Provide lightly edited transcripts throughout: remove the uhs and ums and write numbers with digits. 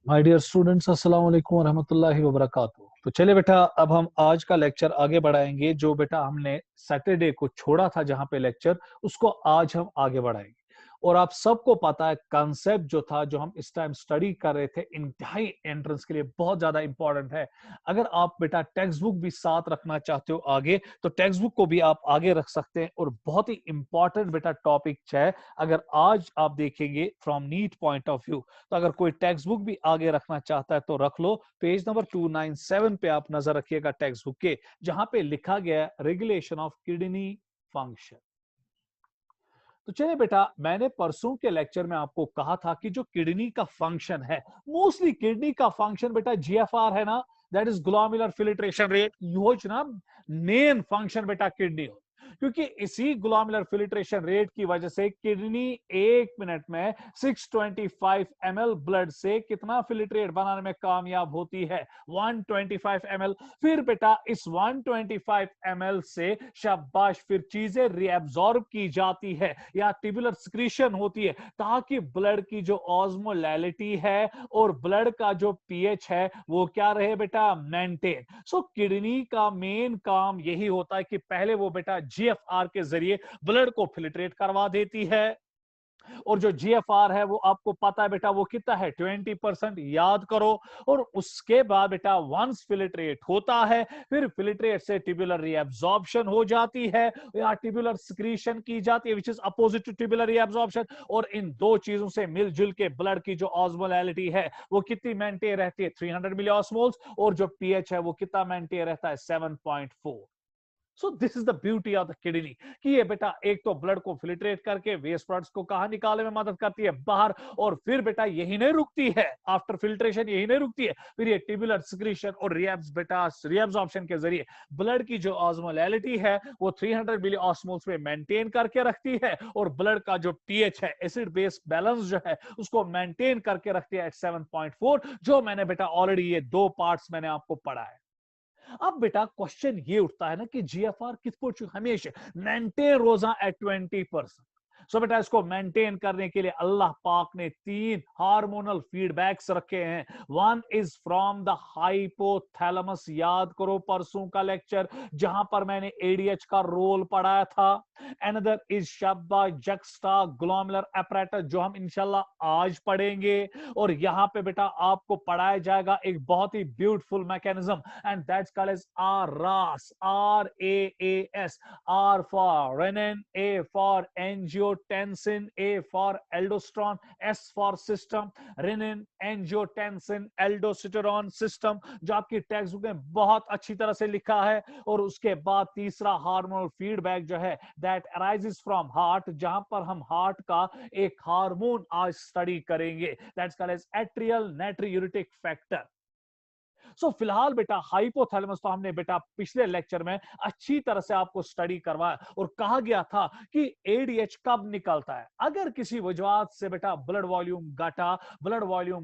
My dear students, अस्सलाम वालेकुम व रहमतुल्लाहि व बरकातुहू। तो चले बेटा, अब हम आज का लेक्चर आगे बढ़ाएंगे। जो बेटा हमने सैटरडे को छोड़ा था जहां पे लेक्चर, उसको आज हम आगे बढ़ाएंगे। और आप सबको पता है कंसेप्ट जो था, जो हम इस टाइम स्टडी कर रहे थे, इंतहाई एंट्रेंस के लिए बहुत ज्यादा इंपॉर्टेंट है। अगर आप बेटा टेक्स्ट बुक भी साथ रखना चाहते हो आगे, तो टेक्स्ट बुक को भी आप आगे रख सकते हैं। और बहुत ही इंपॉर्टेंट बेटा टॉपिक है। अगर आज आप देखेंगे from NEET point of view, तो अगर कोई टेक्स्ट बुक भी आगे रखना चाहता है तो रख लो। पेज नंबर 297 पे आप नजर रखिएगा टेक्स्ट बुक के, जहां पे लिखा गया है रेगुलेशन ऑफ किडनी फंक्शन। तो चलिए बेटा, मैंने परसों के लेक्चर में आपको कहा था कि जो किडनी का फंक्शन है, मोस्टली किडनी का फंक्शन बेटा जीएफआर है ना, that is glomerular filtration rate. योजना मेन फंक्शन बेटा किडनी हो, क्योंकि इसी ग्लोमेरुलर फिल्ट्रेशन रेट की वजह से किडनी 1 मिनट में 625 ml ब्लड से कितना फिल्ट्रेट बनाने में कामयाब होती है, 125 ml। फिर बेटा इस 125 ml से शाबाश फिर चीजें रिएब्सॉर्ब की जाती है या ट्यूबुलर सिक्रीशन होती है, ताकि ब्लड की जो ऑस्मोलैलिटी है और ब्लड का जो पीएच है वो क्या रहे बेटा, मेंटेन। सो किडनी का मेन काम यही होता है कि पहले वो बेटा जीएफआर के जरिए ब्लड को फिल्ट्रेट करवा देती है। और जो जीएफआर है वो आपको पता है बेटा वो कितना है, 20%, याद करो। और उसके बाद बेटा वंस फिल्ट्रेट होता है, फिर फिल्ट्रेट से ट्यूबुलर रीअब्जॉर्प्शन हो जाती है या ट्यूबुलर सिक्रीशन की जाती है, which is opposite to tubular reabsorption. और इन दो चीजों से मिलजुल के ब्लड की जो ऑस्मोलैलिटी है वो कितनी मेंटेन रहती है, 300 मिली ऑस्मोल्स। और जो पीएच है वो कितना मेंटेन रहता है, 7.4। So this is the beauty of the kidney, कि ये बेटा एक तो ब्लड को फिल्ट्रेट करके वेस्ट प्रोडक्ट्स को कहा निकालने में मदद करती है, बाहर। और फिर बेटा यही नहीं रुकती है, आफ्टर फिल्ट्रेशन यही नहीं रुकती है, फिर ये ट्यूबुलर सिक्रीशन और रिएब्सॉर्प्शन के जरिए ब्लड की जो ऑस्मोलैलिटी है वो 300 मिली ऑस्मोल्स में मेंटेन करके रखती है। और ब्लड का जो पीएच है, एसिड बेस बैलेंस जो है, उसको मेंटेन करके रखती है एट 7.4, जो मैंने बेटा ऑलरेडी ये दो पार्ट्स मैंने आपको पढ़ा है। अब बेटा क्वेश्चन ये उठता है ना कि जीएफआर किसको हमेशा मेंटेन रोजा एट 20%। सो बेटा इसको मेंटेन करने के लिए अल्लाह पाक ने 3 हार्मोनल फीडबैक्स रखे हैं। One is from the hypothalamus, याद करो परसों का लेक्चर जहां पर मैंने एडीएच का रोल पढ़ाया था। अनदर इज शब्बा जक्स्टा ग्लोमेरुलर apparatus, जो हम इंशाल्लाह आज पढ़ेंगे। और यहां पे बेटा आपको पढ़ाया जाएगा एक बहुत ही beautiful mechanism, and that's called as RAS, RAAS. R for renin, A for angiotensin, A for aldosterone, S for system, renin, angiotensin, aldosterone system, जो आपकी टेक्स्ट बुक में बहुत अच्छी तरह से लिखा है। और उसके बाद तीसरा हार्मोनल फीडबैक जो है, दैट अराइजेस फ्रॉम हार्ट, जहां पर हम हार्ट का एक हार्मोन आज स्टडी करेंगे, that's called as atrial natriuretic factor. So फिलहाल बेटा हाइपोथैलेमस तो हमने बेटा पिछले लेक्चर में अच्छी तरह से आपको स्टडी करवाया और कहा गया था कि एडीएच कब निकलता है। अगर किसी वजह से बेटा ब्लड वॉल्यूम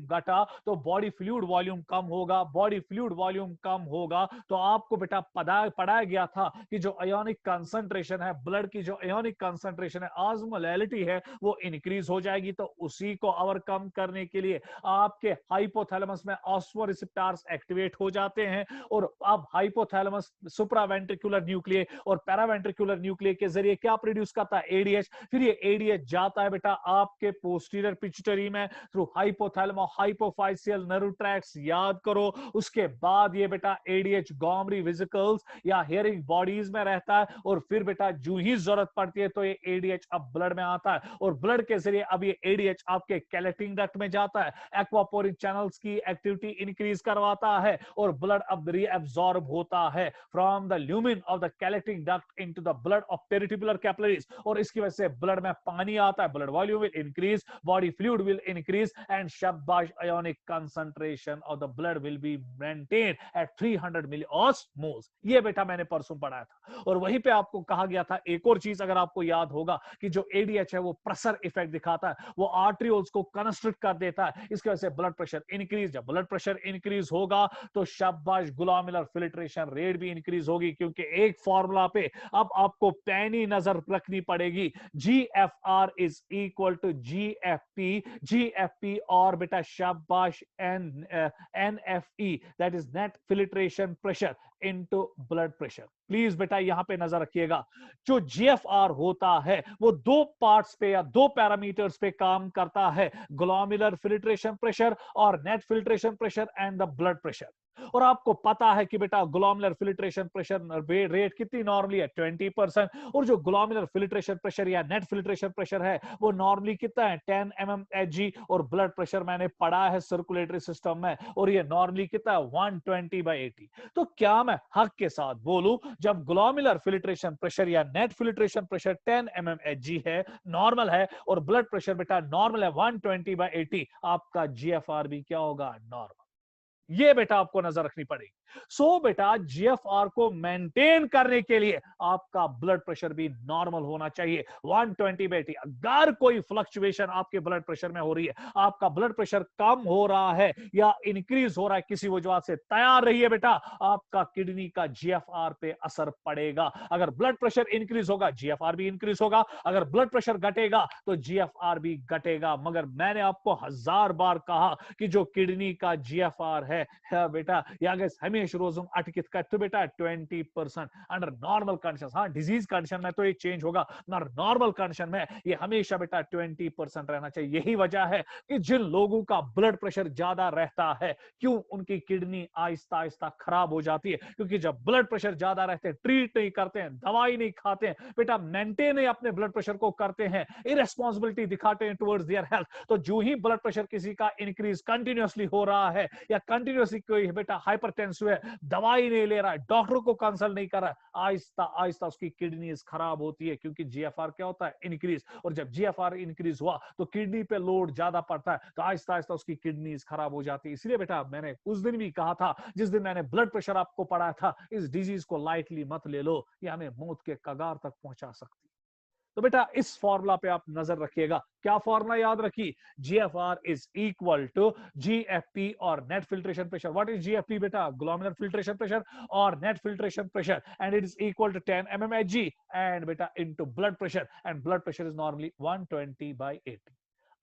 घटा तो बॉडी फ्लूइड वॉल्यूम कम होगा, बॉडी फ्लूइड वॉल्यूम कम होगा तो आपको बेटा पढ़ाया गया था कि जो आयोनिक कंसंट्रेशन है, ब्लड की जो आयोनिक कंसंट्रेशन है, ऑस्मोलैलिटी है, वो इंक्रीज हो जाएगी। तो उसी को ओवरकम करने के लिए आपके हाइपोथैलेमस में ऑस्मोरिसेप्टर्स एक्टिवेट हो जाते हैं। और अब हाइपोथैलेमस सुप्रावेंट्रिकुलर न्यूक्लिय और पैरावेंट्रिकुलर न्यूक्लिय के जरिए क्या प्रोड्यूस करता है, एडीएच। फिर ये एडीएच जाता है बेटा आपके पोस्टीरियर पिट्यूटरी में थ्रू हाइपोथैलेमो हाइपोफाइसियल नर्व ट्रैक्ट्स, याद करो। उसके बाद ये बेटा एडीएच गॉमरी वेसिकल्स या हियरिंग बॉडीज में रहता है। और फिर बेटा जो ही जरूरत पड़ती है तो ये एडीएच अब ब्लड में आता है और ब्लड के जरिए अब ये एडीएच आपके कैलेटिंग डक्ट में जाता है, एक्वापोरिन चैनल्स की एक्टिविटी इंक्रीज करवाता है और ब्लड अब रीअब्सॉर्ब होता है from the lumen of the collecting duct into the blood of peritubular capillaries. और इसकी वजह से ब्लड में पानी आता है, blood volume will increase, body fluid will increase and शाबाश ionic concentration of the blood will be maintain at 300 milliosmoles. ये बेटा मैंने परसों पढ़ाया था। और वहीं पे आपको कहा गया था एक और चीज, अगर आपको याद होगा, कि जो एडीएच है वो प्रेशर इफेक्ट दिखाता है, वो आर्टरियोल्स को कंस्ट्रिक्ट कर देता है, इसकी वजह से ब्लड प्रेशर इंक्रीज। जब ब्लड प्रेशर इंक्रीज होगा तो शाबाश गुलाम मिलर फिल्ट्रेशन रेट भी इंक्रीज होगी, क्योंकि एक फॉर्मूला पे अब आपको पैनी नजर रखनी पड़ेगी। GFR is equal to GFP और बेटा शाबाश NFE that is net filtration pressure into blood pressure. Please बेटा यहां पे नजर रखिएगा, जो GFR होता है वो दो पार्ट्स पे या दो पैरामीटर्स पे काम करता है, ग्लोमेरुलर फिल्ट्रेशन प्रेशर और net filtration pressure and the blood pressure. और आपको पता है कि बेटा ग्लोमेरुलर फिल्ट्रेशन प्रेशर रेट कितनी नॉर्मली है 20%, और जो ग्लोमेरुलर फिल्ट्रेशन प्रेशर या नेट फिल्ट्रेशन प्रेशर है वो नॉर्मली कितना है 10 mmHg, और ब्लड प्रेशर मैंने पढ़ा है सर्कुलेटरी सिस्टम में, और ये नॉर्मली कितना है 120/80। तो क्या मैं हक के साथ बोलूं, जब ग्लोमेरुलर फिल्ट्रेशन प्रेशर या नेट फिल्ट्रेशन प्रेशर 10 mmHg है, नॉर्मल है, और ब्लड प्रेशर बेटा नॉर्मल है 120/80, आपका GFR भी क्या होगा नॉर्मल। ये बेटा आपको नजर रखनी पड़ेगी। सो बेटा GFR को मेंटेन करने के लिए आपका ब्लड प्रेशर भी नॉर्मल होना चाहिए 120/80। अगर कोई फ्लक्चुएशन आपके ब्लड प्रेशर में हो रही है, आपका ब्लड प्रेशर कम हो रहा है या इंक्रीज हो रहा है किसी वजह से, तैयार रहिए बेटा, आपका किडनी का GFR पे असर पड़ेगा। अगर ब्लड प्रेशर इंक्रीज होगा GFR भी इंक्रीज होगा, अगर ब्लड प्रेशर घटेगा तो GFR भी घटेगा। मगर मैंने आपको 1000 बार कहा कि जो किडनी का GFR है बेटा, हमेशा रोज अटकित का तो बेटा 20% अंडर नॉर्मल कंडीशन। हाँ, डिजीज कंडीशन में तो ये चेंज होगा, मगर नॉर्मल कंडीशन में ये हमेशा बेटा 20% रहना चाहिए। यही वजह है कि जिन लोगों का ब्लड प्रेशर ज्यादा रहता है, क्यों उनकी किडनी आहिस्ता आहिस्ता खराब हो जाती है, क्योंकि जब ब्लड प्रेशर ज्यादा रहते हैं, ट्रीट नहीं करते हैं, दवाई नहीं खाते हैं बेटा, मेंटेन नहीं अपने ब्लड प्रेशर को करते हैं, इरेस्पॉन्सिबिलिटी दिखाते हैं टुवर्ड्स देयर हेल्थ, तो जो ही ब्लड प्रेशर किसी का इंक्रीज कंटिन्यूअसली हो रहा है या कंटिन्यूअसली कोई बेटा हाइपरटेंसिव है, दवाई नहीं ले रहा है, डॉक्टर को कंसल्ट नहीं कर रहा है, आहिस्ता आहिस्ता उसकी किडनी खराब होती है, क्योंकि GFR क्या होता है इंक्रीज, और जब GFR इंक्रीज हुआ तो किडनी पे लोड ज्यादा पड़ता है, तो आहिस्ता आहिस्ता उसकी किडनी खराब हो जाती है। इसलिए बेटा मैंने उस दिन भी कहा था, जिस दिन मैंने ब्लड प्रेशर आपको पढ़ाया था, इस डिजीज को लाइटली मत ले लो, ये हमें मौत के कगार तक पहुंचा सकती है। तो बेटा इस फॉर्मूला पे आप नजर रखिएगा। क्या फॉर्मूला याद रखिए, GFR is equal to GFP और net filtration pressure. What is GFP बेटा? ग्लोमेरुलर फिल्ट्रेशन प्रेशर और net filtration pressure, and it is equal to 10 mmHg and बेटा into blood pressure, and blood pressure is normally 120/80।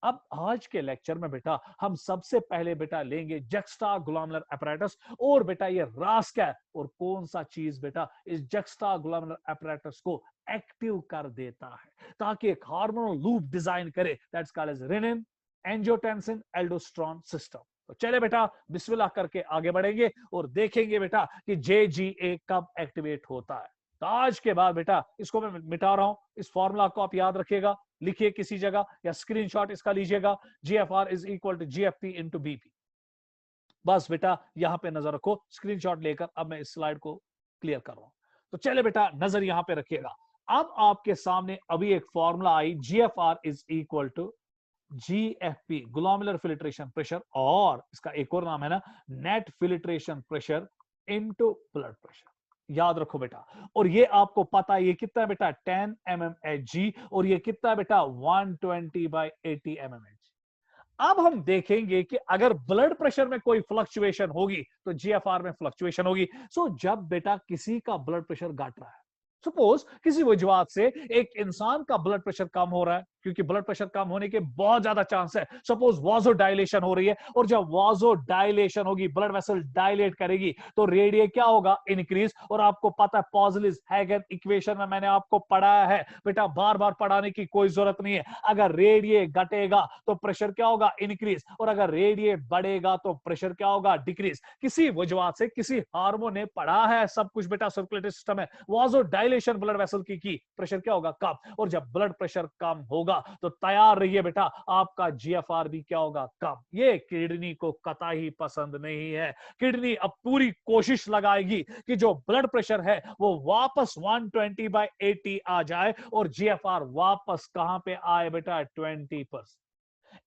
अब आज के lecture में बेटा हम सबसे पहले बेटा लेंगे जक्स्टा ग्लोमेरुलर apparatus, और बेटा ये रास क्या है और कौन सा चीज बेटा इस जक्स्टा ग्लोमेरुलर apparatus को एक्टिव कर देता है, ताकि एक हार्मोनल लूप डिजाइन करे, that's called as renin angiotensin aldosterone system. तो चले बेटा बिस्मिल्लाह करके आगे बढ़ेंगे और देखेंगे बेटा कि JGA कब एक्टिवेट होता है। तो आज के बाद बेटा इसको मैं मिटा रहा हूं, इस फॉर्मूला को आप याद रखिएगा, लिखिए किसी जगह या स्क्रीनशॉट इसका लीजिएगा, GFR is equal to GFP into BP। बस बेटा यहां पे नजर रखो, स्क्रीनशॉट लेकर अब मैं इस स्लाइड को क्लियर कर रहा हूं। तो चले बेटा नजर यहां पे रखिएगा। अब आपके सामने अभी एक फॉर्मूला आई, GFR is equal to GFP glomerular filtration pressure, और इसका एक और नाम है ना net filtration pressure into blood pressure. याद रखो बेटा, और ये आपको पता है ये कितना है बेटा 10 mmHg, और ये कितना है बेटा 120/80 mmHg। अब हम देखेंगे कि अगर ब्लड प्रेशर में कोई फ्लक्चुएशन होगी तो GFR में फ्लक्चुएशन होगी। सो जब बेटा किसी का ब्लड प्रेशर घट रहा है, सपोज किसी वजह से एक इंसान का ब्लड प्रेशर कम हो रहा है, क्योंकि ब्लड प्रेशर कम होने के बहुत ज्यादा चांस है, सपोज वाजो डायलेशन हो रही है, और जब वाजो डायलेशन होगी, ब्लड वेसल डायलेट करेगी, तो रेडिए क्या होगा इंक्रीज। और आपको पता है पॉजलिस-हैगन इक्वेशन में मैंने आपको पढ़ाया है बेटा, बार बार पढ़ाने की कोई जरूरत नहीं है। अगर रेडिए घटेगा तो प्रेशर क्या होगा इंक्रीज, और अगर रेडिए बढ़ेगा तो प्रेशर क्या होगा डिक्रीज। किसी वजह से किसी हार्मोन ने पढ़ा है सब कुछ बेटा, सर्कुलेटरी सिस्टम है, वाजो डायलेशन ब्लड वेसल की प्रेशर क्या होगा कम, और जब ब्लड प्रेशर कम होगा तो तैयार रहिए बेटा आपका GFR भी क्या होगा कम। ये किडनी को कतई पसंद नहीं है। किडनी अब पूरी कोशिश लगाएगी कि जो ब्लड प्रेशर है वो वापस 120/80 आ जाए, और GFR वापस कहां पे आए बेटा 20%।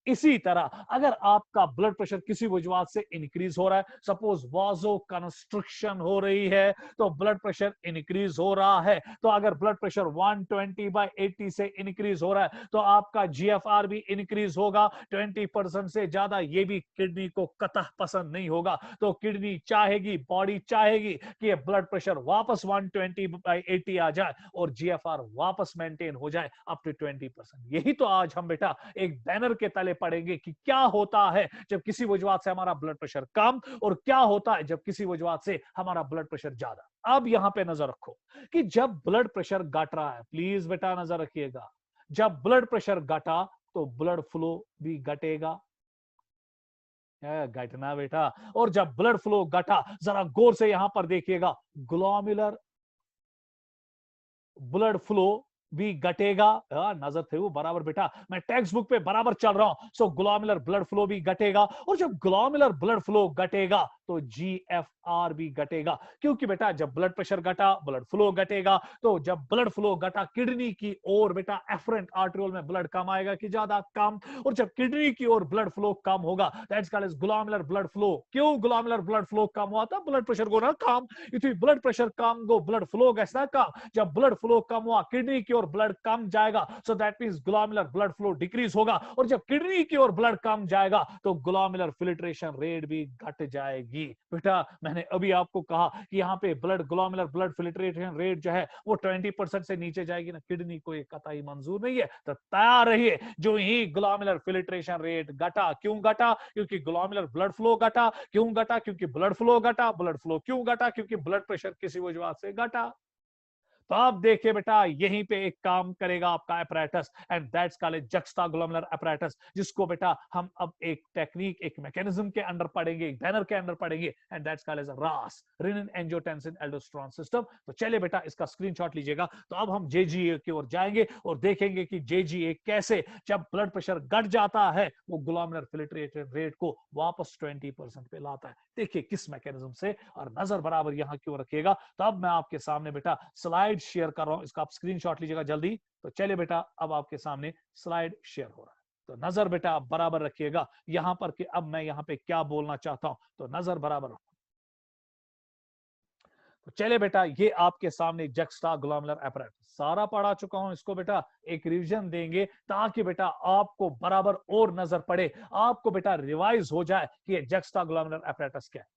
इसी तरह अगर आपका ब्लड प्रेशर किसी वजह से इंक्रीज हो रहा है, सपोज वाजो कंस्ट्रक्शन हो रही है तो ब्लड प्रेशर इंक्रीज हो रहा है, तो अगर ब्लड प्रेशर 120/80 से इंक्रीज हो रहा है तो आपका जीएफआर भी इंक्रीज होगा 20% से ज्यादा। ये भी किडनी को कतई पसंद नहीं होगा, तो किडनी चाहेगी, बॉडी चाहेगी कि ब्लड प्रेशर वापस 120/80 आ जाए और जीएफआर वापस मेंटेन हो जाए अप टू 20%। यही तो आज हम बेटा एक बैनर के तले पढ़ेंगे कि क्या होता है जब किसी वजह से हमारा ब्लड प्रेशर कम और क्या होता है जब किसी वजह से हमारा ब्लड प्रेशर ज्यादा। अब यहां पे नजर रखो कि जब ब्लड प्रेशर घट रहा है, प्लीज बेटा नजर रखिएगा, जब ब्लड प्रेशर घटा तो ब्लड फ्लो भी घटेगा, घटना बेटा। और जब ब्लड फ्लो घटा, जरा गौर से यहां पर देखिएगा, ग्लोमेरुलर ब्लड फ्लो भी घटेगा। नजर थे वो बराबर बेटा, मैं टेक्स्ट बुक पे बराबर चल रहा हूं। सो ग्लोमेरुलर ब्लड फ्लो भी घटेगा, और जब ग्लोमेरुलर ब्लड फ्लो घटेगा तो जीएफआर भी घटेगा, क्योंकि बेटा जब ब्लड प्रेशर घटा ब्लड फ्लो घटेगा, तो जब ब्लड फ्लो घटा किडनी की ओर बेटा एफरेंट आर्टरियोल में ब्लड कम आएगा कि ज्यादा, कम। और जब किडनी की ओर ब्लड फ्लो कम होगा, that's called as glomerular blood flow. क्यों ग्लोमेरुलर ब्लड फ्लो कम हुआ था? ब्लड प्रेशर को ना कम, इफ ब्लड प्रेशर कम गो ब्लड फ्लो कैसा कम। जब ब्लड फ्लो कम हुआ किडनी की ओर ब्लड कम जाएगा, so that means glomerular blood flow decrease होगा, और जब किडनी की ओर ब्लड कम जाएगा तो ग्लोमेरुलर फिल्ट्रेशन रेट भी घट जाएगी। बेटा मैंने अभी आपको कहा कि यहाँ पे ग्लोमेरुलर ब्लड फिल्ट्रेशन रेट जो है वो 20% से नीचे जाएगी ना, किडनी को ये कतई मंजूर नहीं है। तो तैयार रहिए, जो ही ग्लोमेरुलर फिल्ट्रेशन रेट घटा, क्यों घटा? क्योंकि ग्लोमेरुलर ब्लड फ्लो घटा। क्यों घटा? क्योंकि ब्लड फ्लो घटा। ब्लड फ्लो क्यों घटा? क्योंकि ब्लड प्रेशर किसी वजह से घटा। तो अब देखिए बेटा, यहीं पे एक काम करेगा आपका apparatus, and that's called juxtaglomeralar apparatus, जिसको बेटा हम अब एक टेक्निक, एक मैकेनिज्म के अंदर पढ़ेंगे, एक बैनर के अंदर पढ़ेंगे, एंड दैट्स कॉल्ड एज रास, रेनिन एंजियोटेंसिन एल्डोस्टेरोन सिस्टम। तो चलिए बेटा इसका स्क्रीनशॉट लीजिएगा। तो अब हम जेजीए की ओर जाएंगे और देखेंगे कि जेजीए कैसे जब ब्लड प्रेशर घट जाता है वो ग्लोमेरुलर फिल्ट्रेशन रेट को वापस 20% पे लाता है। देखिए किस मैकेनिज्म से, और नजर बराबर यहां की ओर रखिएगा। तो अब मैं आपके सामने बेटा स्लाइड शेयर कर रहा हूं, इसका आप स्क्रीनशॉट लीजिएगा जल्दी। तो चलिए बेटा अब आपके सामने स्लाइड शेयर हो रहा है, तो नजर बेटा आप बराबर रखिएगा यहां पर कि अब मैं यहां पे क्या बोलना चाहता हूं, तो नजर बराबर रखो। तो चलिए बेटा ये आपके सामने juxtaglomeralar apparatus सारा पढ़ा चुका हूं, इसको बेटा एक रिवीजन देंगे ताकि बेटा आपको बराबर और नजर पड़े, आपको बेटा रिवाइज हो जाए कि ये juxtaglomeralar apparatus क्या है।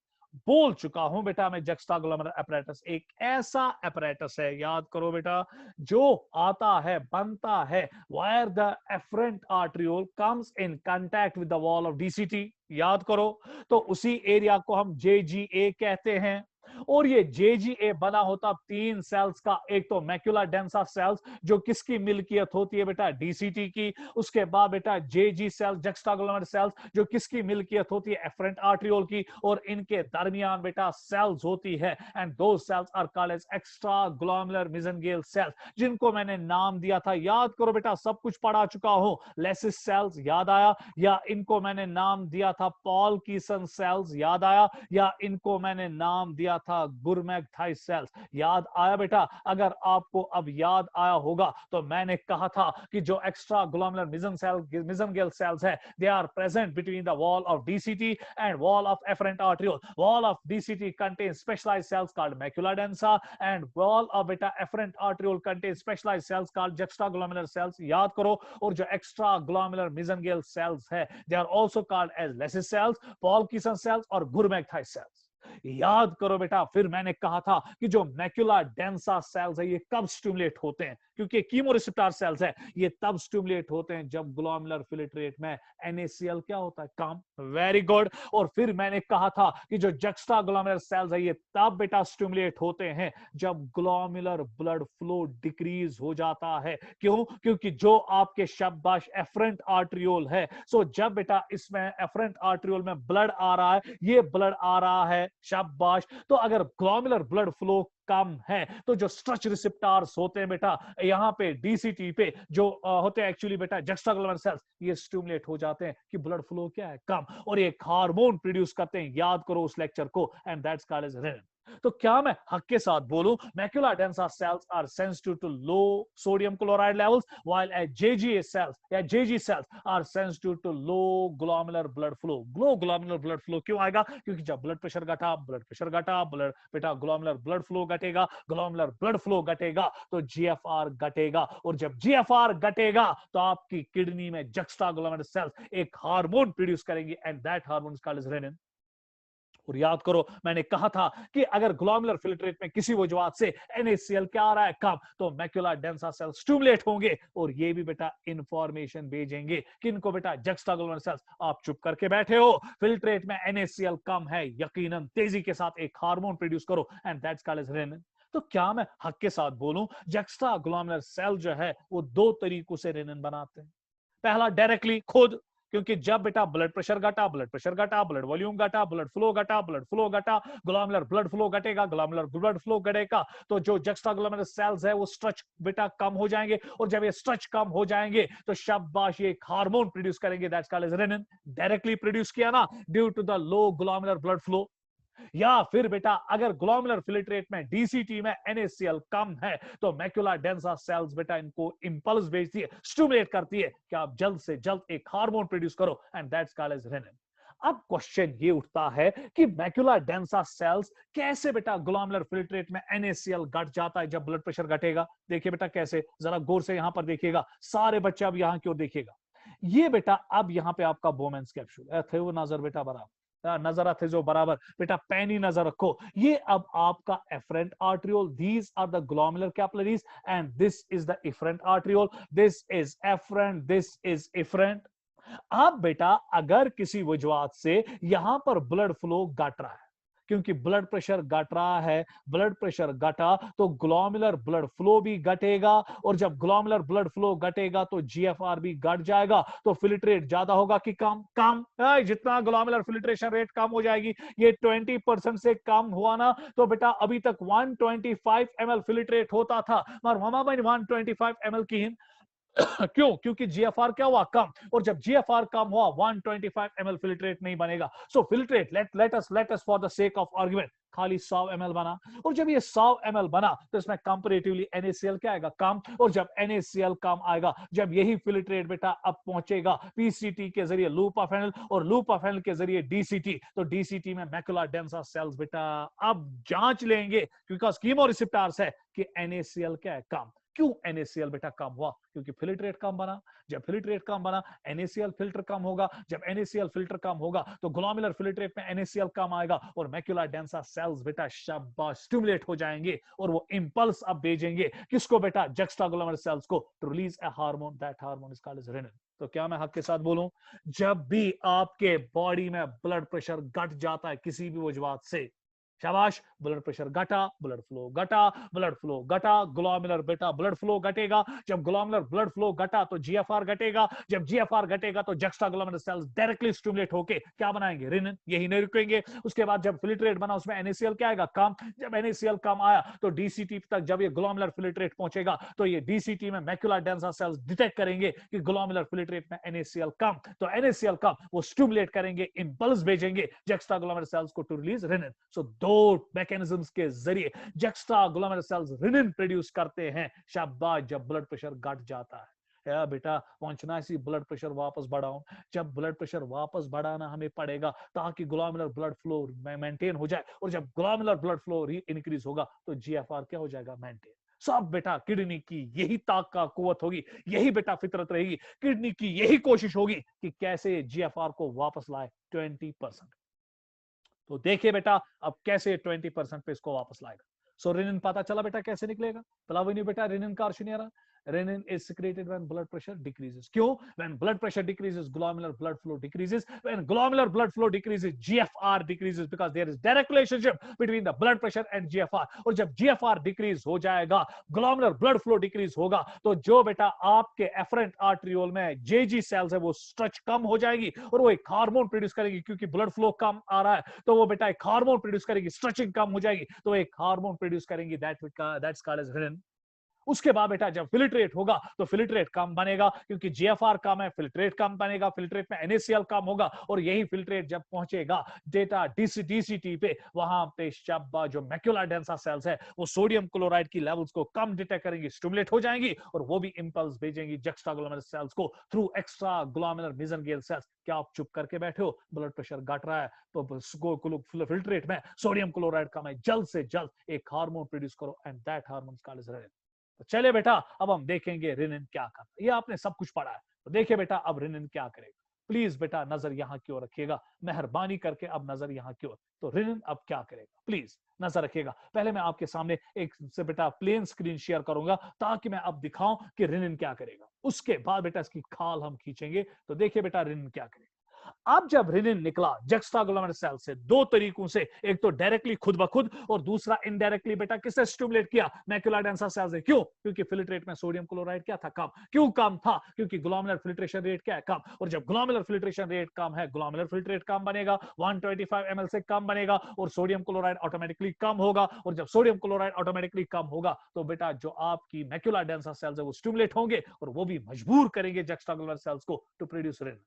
बोल चुका हूं बेटा मैं, juxtaglomeralar apparatus एक ऐसा apparatus है, याद करो बेटा, जो आता है, बनता है where the afferent arteriole comes in contact with the wall of DCT। याद करो, तो उसी एरिया को हम JGA कहते हैं। और ये JGA बना होता तीन सेल्स का, एक तो मैक्यूला डेंसा सेल्स जो किसकी मिल्कियत होती है बेटा, DCT की। उसके बाद बेटा JG सेल्स, juxtaglomeralar सेल्स, जो किसकी मिल्कियत होती है, एफरेंट आर्टरियोल की। और इनके दरमियान बेटा सेल्स होती है, एंड दो cells are called as extra glomerular mesangial cells, जिनको मैंने नाम दिया था, याद करो बेटा, सब कुछ पढ़ा चुका हूं। लेसिस सेल्स याद आया, या इनको मैंने नाम दिया था पॉलकीसन सेल्स, याद आया, या इनको मैंने नाम दिया था गुरमैगथाई सेल्स, याद आया बेटा? अगर आपको अब याद आया होगा तो मैंने कहा था कि जो एक्स्ट्रा ग्लोमेरुलर मेसेंगियल सेल्स है, they are present between the wall of DCT and wall of afferent arteriole. Wall of DCT contains specialized cells called macula densa, and wall of beta efferent arteriole contains specialized cells called juxtaglomerular cells, याद करो। और जो extra glomerular mesangial cells है, they are also called as Lesch cells, Polkinson cells और गुरमैगथाई sales. याद करो बेटा, फिर मैंने कहा था कि जो मैक्यूला डेंसा सेल्स है ये कब स्टिमुलेट होते हैं, क्योंकि कीमोरिसेप्टर सेल्स है, ये तब स्टिमुलेट होते हैं जब ग्लोमेरुलर फिल्ट्रेट में NaCl क्या होता है, कम। Very good. और फिर मैंने कहा था कि जो juxtaglomeralar सेल्स है ये तब बेटा स्टिमुलेट होते हैं जब ग्लोमेरुलर ब्लड फ्लो डिक्रीज हो जाता है। क्यों? क्योंकि जो आपके शाबाश एफरेंट आर्टरियोल है, सो जब बेटा इसमें एफरेंट आर्टरियोल में ब्लड आ रहा है, ये ब्लड आ रहा है, शाबाश, तो अगर ग्लोमेरुलर ब्लड फ्लो कम है तो जो स्ट्रेच रिसेप्टर्स होते हैं बेटा यहां पे DCT पे जो होते हैं एक्चुअली बेटा juxtaglomeralar सेल्स, ये स्टिमुलेट हो जाते हैं कि ब्लड फ्लो क्या है, कम, और एक हार्मोन प्रोड्यूस करते हैं, याद करो उस लेक्चर को, and that's called as renin. तो क्या मैं हक के साथ बोलूं macula densa cells are sensitive to low sodium chloride levels while JGA cells या JG cells are sensitive to low glomerular blood flow. Low glomerular blood flow क्यों आएगा? क्योंकि जब ब्लड प्रेशर घटा ब्लड बेटा ग्लोमेरुलर ब्लड फ्लो घटेगा, glomerular blood flow घटेगा तो जीएफआर घटेगा, और जब जीएफआर घटेगा तो आपकी किडनी में जक्स्टाग्लोमेरुलर सेल्स एक हार्मोन प्रोड्यूस करेंगे and that hormone is called as renin. और याद करो मैंने कहा था कि अगर ग्लोमेरुलर फिल्ट्रेट में किसी वजह से NaCl क्या आ रहा है कम, तो मैक्युला डेंसा सेल स्टिमुलेट होंगे और ये भी बेटा इंफॉर्मेशन भेजेंगे किनको बेटा? Juxtaglomerular cells. आप चुप करके बैठे हो, फिल्ट्रेट में NaCl कम है, यकीनन तेजी के साथ एक हार्मोन प्रोड्यूस करो and that's called as renin. तो क्या मैं हक के साथ बोलूं जक्स्टाग्लोमेरुलर सेल जो है वो दो तरीकों से रेनिन बनाते हैं। पहला डायरेक्टली खुद, क्योंकि जब बेटा ब्लड प्रेशर घटा, ब्लड वॉल्यूम घटा, ब्लड फ्लो घटा, ग्लोमेरुलर ब्लड फ्लो घटेगा, ग्लोमेरुलर ब्लड फ्लो घटेगा तो जो जक्स्टाग्लोमेरुलर सेल्स है वो स्ट्रेच बेटा कम हो जाएंगे, और जब ये स्ट्रेच कम हो जाएंगे तो शाबाश ये एक हार्मोन प्रोड्यूस करेंगे that's called as renin. Directly produce किया ना due to the low glomerular blood flow. या फिर बेटा अगर ग्लोमेरुलर फिल्ट्रेट में डीसीटी में NaCl कम है तो मैक्युला डेंसा सेल्स बेटा इनको इंपल्स भेजती है, स्टिमुलेट करती है कि आप जल्द से जल्द एक हार्मोन प्रोड्यूस करो and that's called as renin. अब क्वेश्चन ये उठता है कि मैक्युला डेंसा सेल्स कैसे बेटा ग्लोमेरुलर फिल्ट्रेट में NaCl घट जाता है जब ब्लड प्रेशर घटेगा? देखिए बेटा कैसे, जरा गौर से यहां पर देखिएगा, सारे बच्चे अब यहां की ओर देखिएगा। ये बेटा अब यहां पे आपका बोमेंस कैप्सूल थे वो नजर बेटा बराबर नजर आते जो बराबर बेटा पैनी नजर रखो, ये अब आपका afferent arteriole, these are the glomerular capillaries and this is the efferent arteriole, this is afferent, this is efferent. अब बेटा अगर किसी वजूहत से यहां पर ब्लड फ्लो घट रहा है, क्योंकि ब्लड प्रेशर घट रहा है, ब्लड प्रेशर घटा तो ग्लोमेरुलर ब्लड फ्लो भी घटेगा, और जब ग्लोमेरुलर ब्लड फ्लो घटेगा तो जीएफआर भी घट जाएगा, तो फिल्ट्रेट ज्यादा होगा कि कम? कम। जितना ग्लोमेरुलर फिल्ट्रेशन रेट कम हो जाएगी, ये 20% से कम हुआ ना, तो बेटा अभी तक 125 ml फिल्ट्रेट होता था, मगर मामा 125 ml की क्यों? क्योंकि जीएफआर क्या हुआ? कम, और जब जीएफआर कम हुआ 125 ml फिल्ट्रेट नहीं बनेगा। So filtrate let us for the sake of argument खाली 100 ml बना, और जब ये 100 ml बना तो इसमें कंपैरेटिवली NaCl क्या आएगा? कम, और जब NaCl कम आएगा, जब यही फिल्ट्रेट बेटा अब पहुंचेगा पीसीटी के जरिए लूप ऑफ एनल, और लूप ऑफ एनल के जरिए डीसीटी, तो डीसीटी में मैक्युला डेंसा सेल्स बेटा अब जांच लेंगे बिकॉज कीमोरिसेप्टर्स है कि NaCl क्या है? कम। क्यों NaCl बेटा कम हुआ? क्योंकि फिल्ट्रेट कम बना। जब फिल्ट्रेट कम बना NaCl फिल्टर कम होगा, जब NaCl फिल्टर कम होगा तो ग्लोमेरुलर फिल्ट्रेट में NaCl कम आएगा, और मैक्युला डेंसा सेल्स बेटा शाबाश स्टिमुलेट हो जाएंगे, और वो इंपल्स अब भेजेंगे किसको बेटा? जक्स्टाग्लोमेरुलर सेल्स को, to release a hormone, that hormone is called as renin. तो क्या मैं हक के साथ बोलूं जब भी आपके बॉडी में ब्लड प्रेशर घट जाता है किसी भी वजह से, शाबाश, ब्लड प्रेशर घटा, ब्लड फ्लो घटा, ग्लोमेरुलर बेटा ब्लड फ्लो घटेगा, जब ग्लोमेरुलर ब्लड फ्लो घटा तो जीएफआर घटेगा, जब जीएफआर घटेगा तो जक्स्टाग्लोमेरुलर सेल्स डायरेक्टली स्टिमुलेट होके क्या बनाएंगे? रेनिन। यही नहीं रुकेंगे, उसके बाद जब फिल्ट्रेट बना उसमें NaCl क्या आएगा? कम। जब NaCl कम आया तो डीसीटी तक जब ये ग्लोमेरुलर फिल्ट्रेट पहुंचेगा तो ये डीसीटी में मैक्युला डेंसा सेल्स डिटेक्ट करेंगे कि ग्लोमेरुलर फिल्ट्रेट में NaCl कम, तो NaCl कम वो स्टिमुलेट करेंगे, इंपल्स भेजेंगे जक्स्टाग्लोमेरुलर सेल्स को टू रिलीज रेनिन। सो दो मैकेनिज्म्स के जरिए जक्स्टाग्लोमेरुलर सेल्स रेनिन प्रोड्यूस करते हैं, शाबाश, जब ब्लड प्रेशर घट जाता है। या बेटा पहुंचना सी ब्लड प्रेशर वापस बढ़ाओ, जब ब्लड प्रेशर वापस बढ़ाना हमें पड़ेगा ताकि ग्लोमेरुलर ब्लड फ्लो मेंटेन हो जाए, और जब ग्लोमेरुलर ब्लड फ्लो इंक्रीज होगा तो जीएफआर क्या हो जाएगा? मेंटेन। सब बेटा किडनी की यही ताकत कुवत होगी, यही बेटा फितरत रहेगी, किडनी की यही कोशिश होगी कि कैसे जीएफआर को वापस लाए 20%। तो देखिए बेटा अब कैसे 20% पे इसको वापस लाएगा। सो रेनिन पता चला बेटा कैसे निकलेगा? तलावनी बेटा रेनिन का अर्शनियरा, renin is secreted when blood pressure decreases. क्यों? When blood pressure decreases, glomerular blood flow decreases. When glomerular blood flow decreases, GFR decreases because there is direct relationship between the blood pressure and GFR. और जब GFR decrease हो जाएगा, glomerular blood flow decrease होगा, तो जो बेटा आपके efferent arteriole में JG cells है वो stretch कम हो जाएगी और वो एक हार्मोन प्रोड्यूस करेगी, क्योंकि ब्लड फ्लो कम आ रहा है तो वो बेटा एक हार्मोन प्रोड्यूस करेगी, स्ट्रेचिंग कम हो जाएगी तो एक हार्मोन प्रोड्यूस करेंगी, दैट्स कॉल्ड एज रेनिन। उसके बाद बेटा जब फिल्ट्रेट होगा तो फिल्ट्रेट कम बनेगा, क्योंकि जीएफआर कम है, फिल्ट्रेट कम बनेगा, फिल्ट्रेट में NaCl कम होगा, और यही फिल्ट्रेट जब पहुंचेगा डेटा डीसीटी पे, वहां पे शब्बा जो मैक्युला डेंसा सेल्स है वो सोडियम क्लोराइड की लेवल्स को कम डिटेक्ट करेंगी, स्टिमुलेट हो जाएंगी, और वो भी इंपल्स भेजेंगी जुक्स्टाग्लुमेरुलर सेल्स को through extra glomerular mesenchymal cells. क्या आप चुप करके बैठे हो? ब्लड प्रेशर घट रहा है तो फिल्ट्रेट में सोडियम क्लोराइड कम है, जल्द से जल्द एक हार्मोन प्रोड्यूस करो, and that hormone called as renin. तो चले बेटा अब हम देखेंगे रेनिन क्या करता है। ये आपने सब कुछ पढ़ा है, तो देखिए बेटा अब रेनिन क्या करेगा। प्लीज बेटा नजर यहां की ओर रखिएगा, मेहरबानी करके अब नजर यहां की ओर। तो रेनिन अब क्या करेगा, प्लीज नजर रखिएगा। पहले मैं आपके सामने एक से बेटा प्लेन स्क्रीन शेयर करूंगा ताकि मैं अब दिखाऊं कि रेनिन क्या करेगा। उसके बाद बेटा इसकी खाल हम खींचेंगे। तो देखिए बेटा रेनिन क्या करेगा। अब जब रेनिन निकला जुक्स्टाग्लुमेरुलर सेल से दो तरीकों से, एक तो डायरेक्टली खुद ब खुद, और दूसरा इनडायरेक्टली बेटा किससे स्टिमुलेट किया? मैक्युला डेंसा सेल से। क्यों? क्योंकि फिल्ट्रेट में सोडियम क्लोराइड क्या था? कम। क्यों कम था? क्योंकि ग्लोमेरुलर फिल्ट्रेशन रेट क्या है? कम। और जब ग्लोमेरुलर फिल्ट्रेशन रेट कम है, ग्लोमेरुलर फिल्ट्रेट कम बनेगा, 125 ml से कम बनेगा, और सोडियम क्लोराइड ऑटोमेटिकली कम होगा। और जब सोडियम क्लोराइड ऑटोमेटिकली कम होगा तो बेटा जो आपकी मैक्युला डेंसा सेल्स है वो स्टिमुलेट होंगे, और वो भी मजबूर करेंगे जुक्स्टाग्लुमेरुलर सेल्स को टू प्रोड्यूस रेनिन।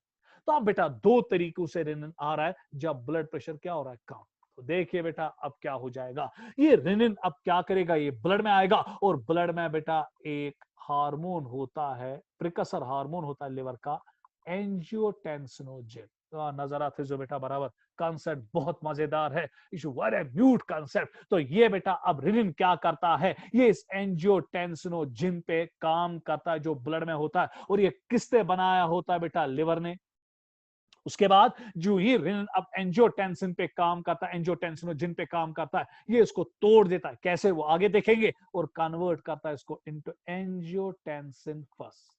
तो अब बेटा दो तरीकों से रेनिन आ रहा है जब ब्लड प्रेशर क्या हो रहा है? कम। तो देखिए बेटा अब क्या हो जाएगा। ये रेनिन अब क्या करेगा? ये ब्लड में आएगा, और ब्लड में बेटा एक हार्मोन होता है, प्रिकसर हार्मोन होता है लिवर का, एंजियोटेंसिनोजन। तो नजर आते जो बेटा बराबर। कॉन्सेप्ट बहुत मजेदार है, इट्स वेरी म्यूट कॉन्सेप्ट। तो ये बेटा अब रेनिन क्या करता है? ये इस एंजियोटेंसिनोजन पे काम करता है जो ब्लड में होता है, और ये किसने बनाया होता है बेटा? लिवर ने। उसके बाद जो ही रेनिन अब एंजियोटेंसिन पे काम करता है, एंजियोटेंसिनोजन पे काम करता है, ये इसको तोड़ देता है। कैसे? वो आगे देखेंगे, और कन्वर्ट करता है इसको into angiotensin first.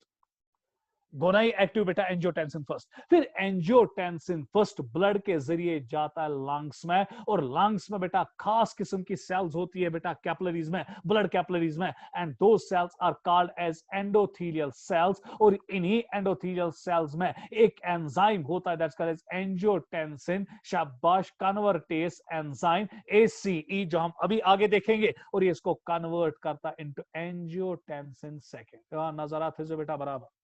Gonai active बेटा एंजियोटेंसिन फर्स्ट। फिर एंजियोटेंसिन फर्स्ट ब्लड के जरिए जाता है लंग्स में, और लंग्स में बेटा खास किस्म की सेल्स होती है बेटा कैपिलरीज में, ब्लड कैपिलरीज में, एंड दो cells are called as endothelial cells. और इन्हीं एंडोथेलियल सेल्स में एक एंजाइम होता है दैट्स कॉल्ड एज एंजियोटेंसिन शाबाश कन्वर्टेस एंजाइम, ACE, जो हम अभी आगे देखेंगे, और ये इसको कन्वर्ट करता है इनटू एंजियोटेंसिन सेकेंड। नजर आते जो बेटा बराबर।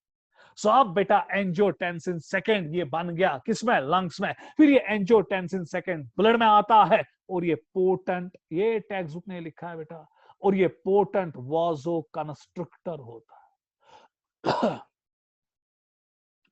सो अब बेटा एंजियोटेंसिन सेकेंड ये बन गया किसमें? लंग्स में। फिर ये एंजियोटेंसिन सेकेंड ब्लड में आता है, और ये पोटेंट, ये टेक्स्ट बुक ने लिखा है बेटा, और ये पोटेंट वाजो कंस्ट्रक्टर होता है।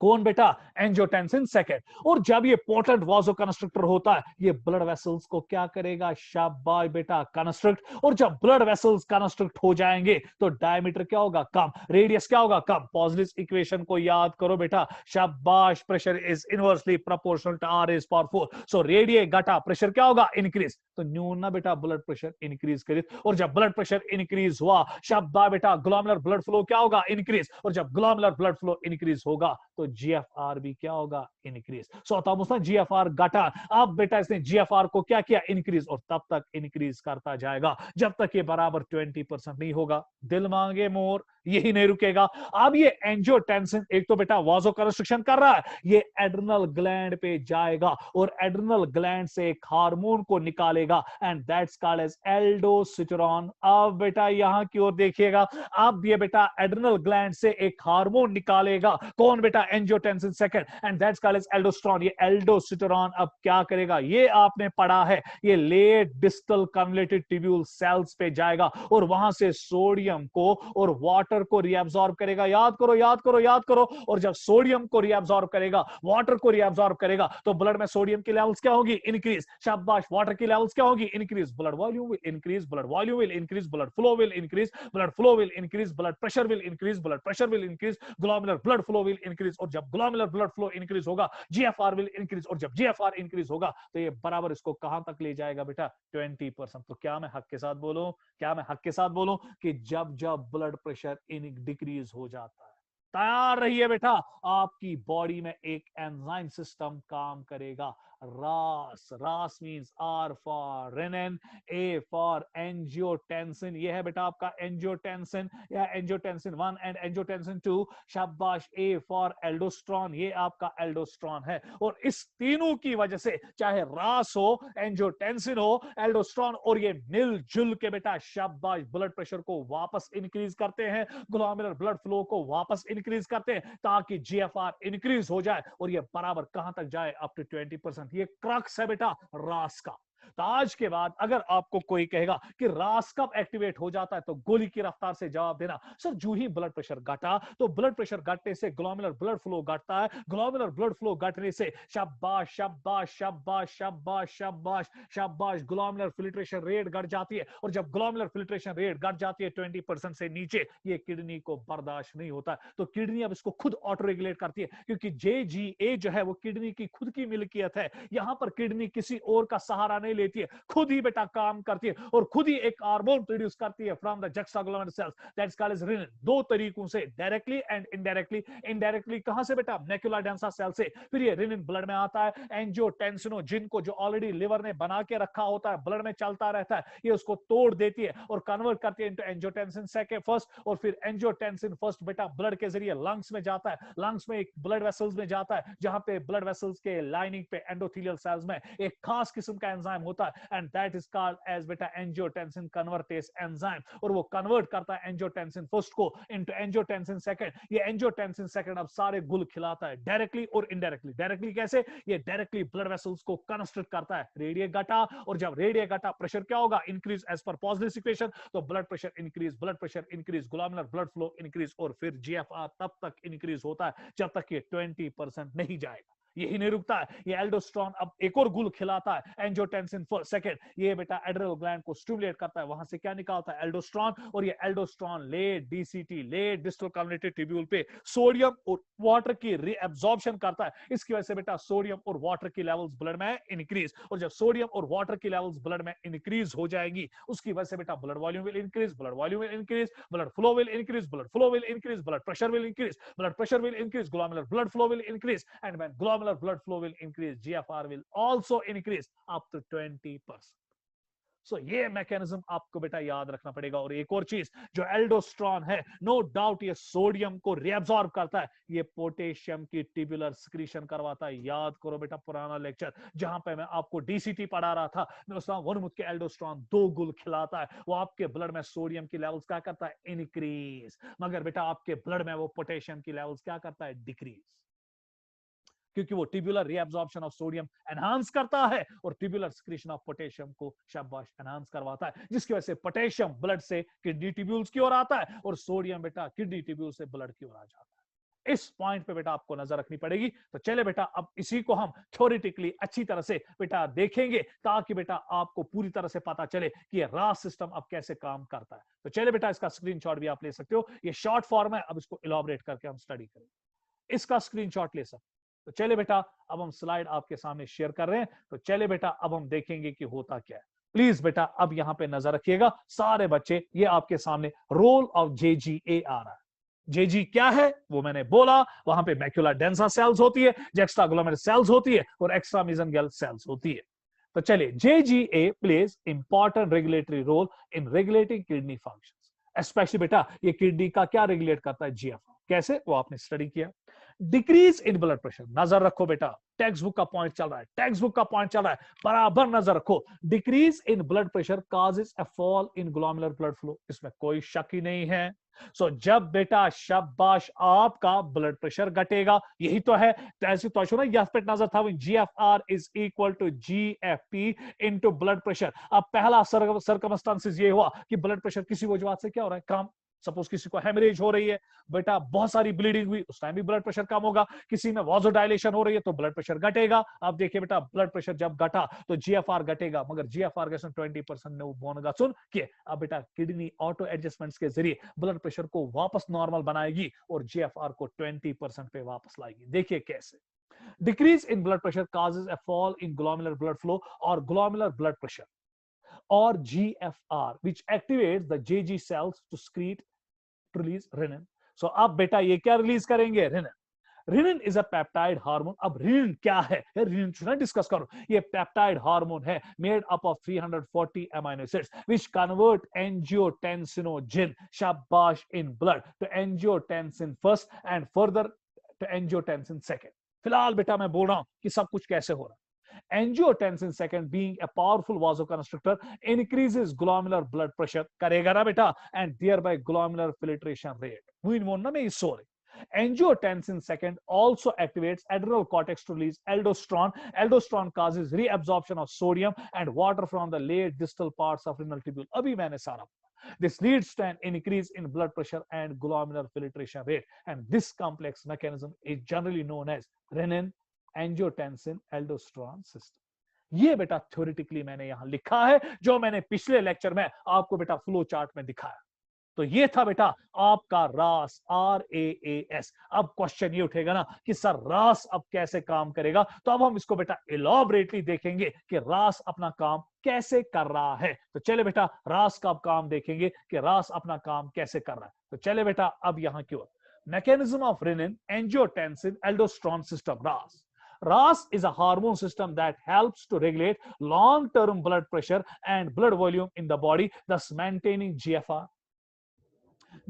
कौन बेटा? Angiotensin second. और जब ये पोटेंट वाजो कंस्ट्रक्टर होता है, ये ब्लड वेसल्स को क्या करेगा? शाबाश बेटा कंस्ट्रक्ट। और जब ब्लड वेसल्स कंस्ट्रक्ट हो जाएंगे तो डायमीटर क्या होगा? कम। रेडियस क्या होगा? कम। पॉजलिस इक्वेशन को याद करो बेटा, शाबाश। Pressure is inversely proportional to R is power 4। So radius घटा, प्रेशर क्या होगा? इंक्रीज। तो न्यून ना बेटा ब्लड प्रेशर इंक्रीज करी, और जब ब्लड प्रेशर इंक्रीज हुआ, शाबाश बेटा ग्लोमेरुलर ब्लड फ्लो क्या होगा? इंक्रीज। और जब ग्लोमेरुलर ब्लड फ्लो इंक्रीज होगा तो GFR भी क्या होगा? इंक्रीज। सो तब GFR घटा। अब बेटा इसने GFR को क्या किया? इंक्रीज। और तब तक इंक्रीज करता जाएगा जब तक ये बराबर 20% नहीं होगा। दिल मांगे मोर, यही नहीं रुकेगा। अब ये एंजियोटेंसिन एक तो बेटा वाजो कंस्ट्रक्शन कर रहा है, ये एड्रिनल ग्लैंड पे जाएगा, और एड्रिनल ग्लैंड से एक हार्मोन को निकालेगा, and that's called as aldosterone. अब बेटा यहां की ओर देखिएगा। अब ये बेटा एड्रिनल ग्लैंड से एक हार्मोन निकालेगा। कौन बेटा? Angiotensin second, and that's called as aldosterone. ये एल्डोस्टेरोन अब क्या करेगा? ये आपने पढ़ा है, ये late distal convoluted tubule cells पे जाएगा, और वहां से सोडियम को और वाटर को रीअब्सॉर्ब करेगा। याद करो, याद करो, याद करो। और जब सोडियम को रीअब्सॉर्ब करेगा, वाटर को रीअब्सॉर्ब करेगा, तो ब्लड में सोडियम की लेवल्स क्या होगी? इंक्रीज। शाबाश। वाटर की लेवल्स क्या होगी? Increase. Blood volume will increase, blood volume will increase, blood flow will increase, blood flow will increase, blood pressure will increase, blood pressure will increase, glomerular blood flow will increase. और जब glomerular blood flow increase होगा, GFR will increase, और जब GFR increase होगा तो ये बराबर इसको कहां तक ले जाएगा बेटा? 20%। तो क्या मैं हक के साथ बोलूं, क्या मैं हक के साथ बोलूं कि जब जब ब्लड प्रेशर इन डिक्रीज हो जाता है, तैयार रहिए बेटा, आपकी बॉडी में एक एंजाइम सिस्टम काम करेगा। RAS, RAS means R for renin, A for angiotensin, ये है बेटा आपका एंजियोटेंसिन या एंजियोटेंसिन 1 एंड एंजियोटेंसिन 2। शाबाश, ए फॉर एल्डोस्ट्रॉन, ये आपका एल्डोस्ट्रॉन है। और इस तीनों की वजह से चाहे रास हो, एंजियोटेंसिन हो, एल्डोस्ट्रॉन, और ये मिलजुल के बेटा शाबाश ब्लड प्रेशर को वापस इंक्रीज करते हैं, ग्लोमेरुलर ब्लड फ्लो को वापस इंक्रीज करते हैं, ताकि जीएफआर इंक्रीज हो जाए और ये बराबर कहां तक जाए, अप टू 20%। ये क्रक्स है बेटा रास का। तो आज के बाद अगर आपको कोई कहेगा कि रास कब एक्टिवेट हो जाता है, तो गोली की रफ्तार से जवाब देना, सर जो ही ब्लड प्रेशर घटा, तो ब्लड प्रेशर घटने से ग्लोमेरुलर ब्लड फ्लो घटता है, ग्लोमेरुलर ब्लड फ्लो घटने से शाबाश शाबाश शाबाश शाबाश शाबाश शाबाश ग्लोमेरुलर फिल्ट्रेशन रेट घट जाती है। और जब ग्लोमेरुलर फिल्ट्रेशन रेट घट जाती है 20% से नीचे, ये किडनी को बर्दाश्त नहीं होता, तो किडनी अब इसको खुद ऑटो रेगुलेट करती है, क्योंकि जेजीए जो है वो किडनी की खुद की मिल्कियत है। यहां पर किडनी किसी और का सहारा नहीं लेती है, खुद ही बेटा काम करती है और खुद ही एक हार्मोन प्रोड्यूस करती है from the juxtaglomerular cells, that's called as renin. दो तरीकों से, डायरेक्टली एंड इनडायरेक्टली। इनडायरेक्टली कहां से बेटा, मैक्युला डेंसा सेल से, फिर ये रेनिन ब्लड में आता है। एंजियोटेंसिनो जिनको जो ऑलरेडी लिवर ने बना के रखा होता है, ब्लड में चलता रहता है, ये उसको तोड़ देती है और कन्वर्ट करती है इनटू एंजियोटेंसिन सेकंड फर्स्ट, और फिर एंजियोटेंसिन फर्स्ट बेटा ब्लड के जरिए लंग्स में जाता है, लंग्स में एक ब्लड वेसल्स में जाता है, जहां पे ब्लड वेसल्स के लाइनिंग पे एंडोथेलियल सेल्स में एक खास किस्म का एंजाइम होता है, and that is called as बेटा एंजियोटेंसिन कन्वर्टेस एंजाइम, और वो कन्वर्ट करता है एंजियोटेंसिन फर्स्ट को इनटू एंजियोटेंसिन सेकंड। ये एंजियोटेंसिन सेकंड अब सारे गुल खिलाता है, डायरेक्टली और इनडायरेक्टली। डायरेक्टली कैसे, ये डायरेक्टली ब्लड वेसल्स को कंस्ट्रक्ट करता है, रेडिए घटा, और जब रेडिए घटा प्रेशर क्या होगा, increase as per positive equation, तो blood pressure increase, glomerular blood flow increase, और फिर जीएफआर तब तक इंक्रीज होता है जब तक ये 20% नहीं जाएगा। यही नहीं रुकता है, ये एल्डोस्ट्रॉन अब एक और गुल खिलाता है, एंजियोटेंसिन सेकंड, ये बेटा एड्रेनल ग्लैंड को स्टिमुलेट करता है, वहां से क्या निकालता है, एल्डोस्ट्रॉन, और ये aldosterone late DCT late distal communicative tubule पे सोडियम और वाटर की रीअब्जॉर्प्शन करता है। इसकी वजह से बेटा सोडियम और वाटर की लेवल्स ब्लड में इंक्रीज, और जब सोडियम और वाटर की लेवल्स ब्लड में इंक्रीज हो जाएगी, उसकी वजह से बेटा blood volume will increase, blood volume will increase, blood flow will increase, blood flow will increase, blood pressure will increase, blood pressure will increase, glomerular blood flow will increase, and when glomerular blood flow will increase, GFR will also increase up to 20%. सो ये mechanism आपको बेटा याद रखना पड़ेगा। और एक और चीज, जो एल्डोस्ट्रॉन है, नो डाउट ये सोडियम को रिएब्सॉर्ब करता है, ये पोटेशियम की ट्यूबुलर सिक्रीशन करवाता है। याद करो बेटा पुराना लेक्चर जहां पे मैं आपको डीसीटी पढ़ा रहा था, मैं उसमें वनमुत के एल्डोस्ट्रॉन दो गुल खिलाता है, वो आपके ब्लड में सोडियम की लेवल्स क्या करता है, इंक्रीज, मगर बेटा आपके ब्लड में वो पोटेशियम की लेवल्स क्या करता है, डिक्रीज, क्योंकि वो tubular reabsorption of sodium enhance करता है और ट्यूबुलर सिक्रीशन ऑफ पोटेशियम को शाबाश एनहांस करवाता है, जिसकी वजह से पोटेशियम ब्लड से किडनी ट्यूब्यूल्स की ओर आता है और सोडियम बेटा किडनी ट्यूब्यूल से ब्लड की ओर आ जाता है। इस पॉइंट पे बेटा आपको नजर रखनी पड़ेगी। तो चले बेटा अब इसी को हम थ्योरेटिकली अच्छी तरह से बेटा देखेंगे, ताकि बेटा आपको पूरी तरह से पता चले कि ये रास सिस्टम अब कैसे काम करता है। तो चले बेटा इसका स्क्रीनशॉट भी आप ले सकते हो, ये शॉर्ट फॉर्म है, अब इसको इलॉबरेट करके हम स्टडी करेंगे। इसका स्क्रीनशॉट ले सकते। तो चले बेटा अब हम स्लाइड आपके सामने शेयर कर रहे हैं, तो चले बेटा अब हम देखेंगे कि होता क्या है। प्लीज बेटा अब यहां पे नजर रखिएगा सारे बच्चे, ये आपके सामने रोल ऑफ जेजीए आ रहा है। जेजी क्या है वो मैंने बोला, वहां पे मैक्युला डेंसा सेल्स होती है, जुक्सटाग्लोमेरुलर सेल्स होती है और एक्स्ट्रा मेसेंगियल सेल्स होती है। तो चलिए, JGA plays important regulatory role in regulating kidney functions. Specially बेटा ये किडनी का क्या रेगुलेट करता है, जीएफआर। कैसे, वो आपने स्टडी किया। डिक्रीज इन ब्लड प्रेशर, नजर रखो बेटा, टेक्स्ट बुक का पॉइंट चल रहा है, टेक्स्ट बुक का पॉइंट चल रहा है, बराबर नजर रखो। Decrease in blood pressure causes a fall in glomerular blood flow, इसमें कोई शक ही नहीं है। सो जब बेटा शाबाश आपका ब्लड प्रेशर घटेगा, यही तो है, तो ऐसे तो ना यहाँ पे नजर था, GFR is equal to GFP into blood pressure. अब पहला सर्कमस्टांसेस ये हुआ कि ब्लड प्रेशर किसी वजह से क्या हो रहा है, कम। सपोज किसी को हेमरेज हो रही है बेटा, बहुत सारी ब्लीडिंग हुई, उस टाइम भी ब्लड प्रेशर कम होगा। किसी में वाजोडाइलेशन हो रही है तो ब्लड प्रेशर घटेगा। अब देखिए बेटा, ब्लड प्रेशर जब घटा तो जीएफआर घटेगा, मगर जीएफआर के 20% ने बोनेगा। सुन के अब बेटा किडनी ऑटो एडजस्टमेंट्स के जरिए ब्लड प्रेशर को वापस नॉर्मल बनाएगी और जीएफआर को 20% पे वापस लाएगी। देखिए कैसे। Decrease in blood pressure causes a fall in glomerular blood flow or glomerular blood pressure or GFR, which activates the JG cells to secrete release renin. So अब बेटा ये क्या रिलीज करेंगे, renin. Renin is a peptide hormone. अब renin क्या है, renin ना discuss करो। ये पेप्टाइड हार्मोन है made up of 340 amino acids which convert angiotensinogen शाबाश in blood to angiotensin first and further to angiotensin second. फिलहाल बेटा मैं बोल रहा हूं कि सब कुछ कैसे हो रहा है। Angiotensin second being a powerful vasoconstrictor increases glomerular blood pressure करेगा ना बेटा, and thereby glomerular filtration rate. हुई ना मैं इस सोरे। Angiotensin second also activates adrenal cortex to release aldosterone. Aldosterone causes reabsorption of sodium and water from the late distal parts of renal tubule. अभी मैंने सारा This leads to an increase in blood pressure and glomerular filtration rate. And this complex mechanism is generally known as renin angiotensin aldosterone system. ये बेटा theoretically मैंने यहां लिखा है, जो मैंने पिछले लेक्चर में आपको बेटा फ्लो चार्ट में दिखाया। तो ये था बेटा आपका रास, RAAS। अब क्वेश्चन ये उठेगा ना कि सर रास अब कैसे काम करेगा, तो अब हम इसको बेटा इलॉबरेटली देखेंगे कि रास अपना काम कैसे कर रहा है। तो चले बेटा रास का अब काम देखेंगे कि रास अपना काम कैसे कर रहा है। तो चले बेटा अब यहां क्यों mechanism of rennin angiotensin aldosterone system रास। RAS is a hormone system that helps to regulate long-term blood pressure and blood volume in the body, thus maintaining GFR.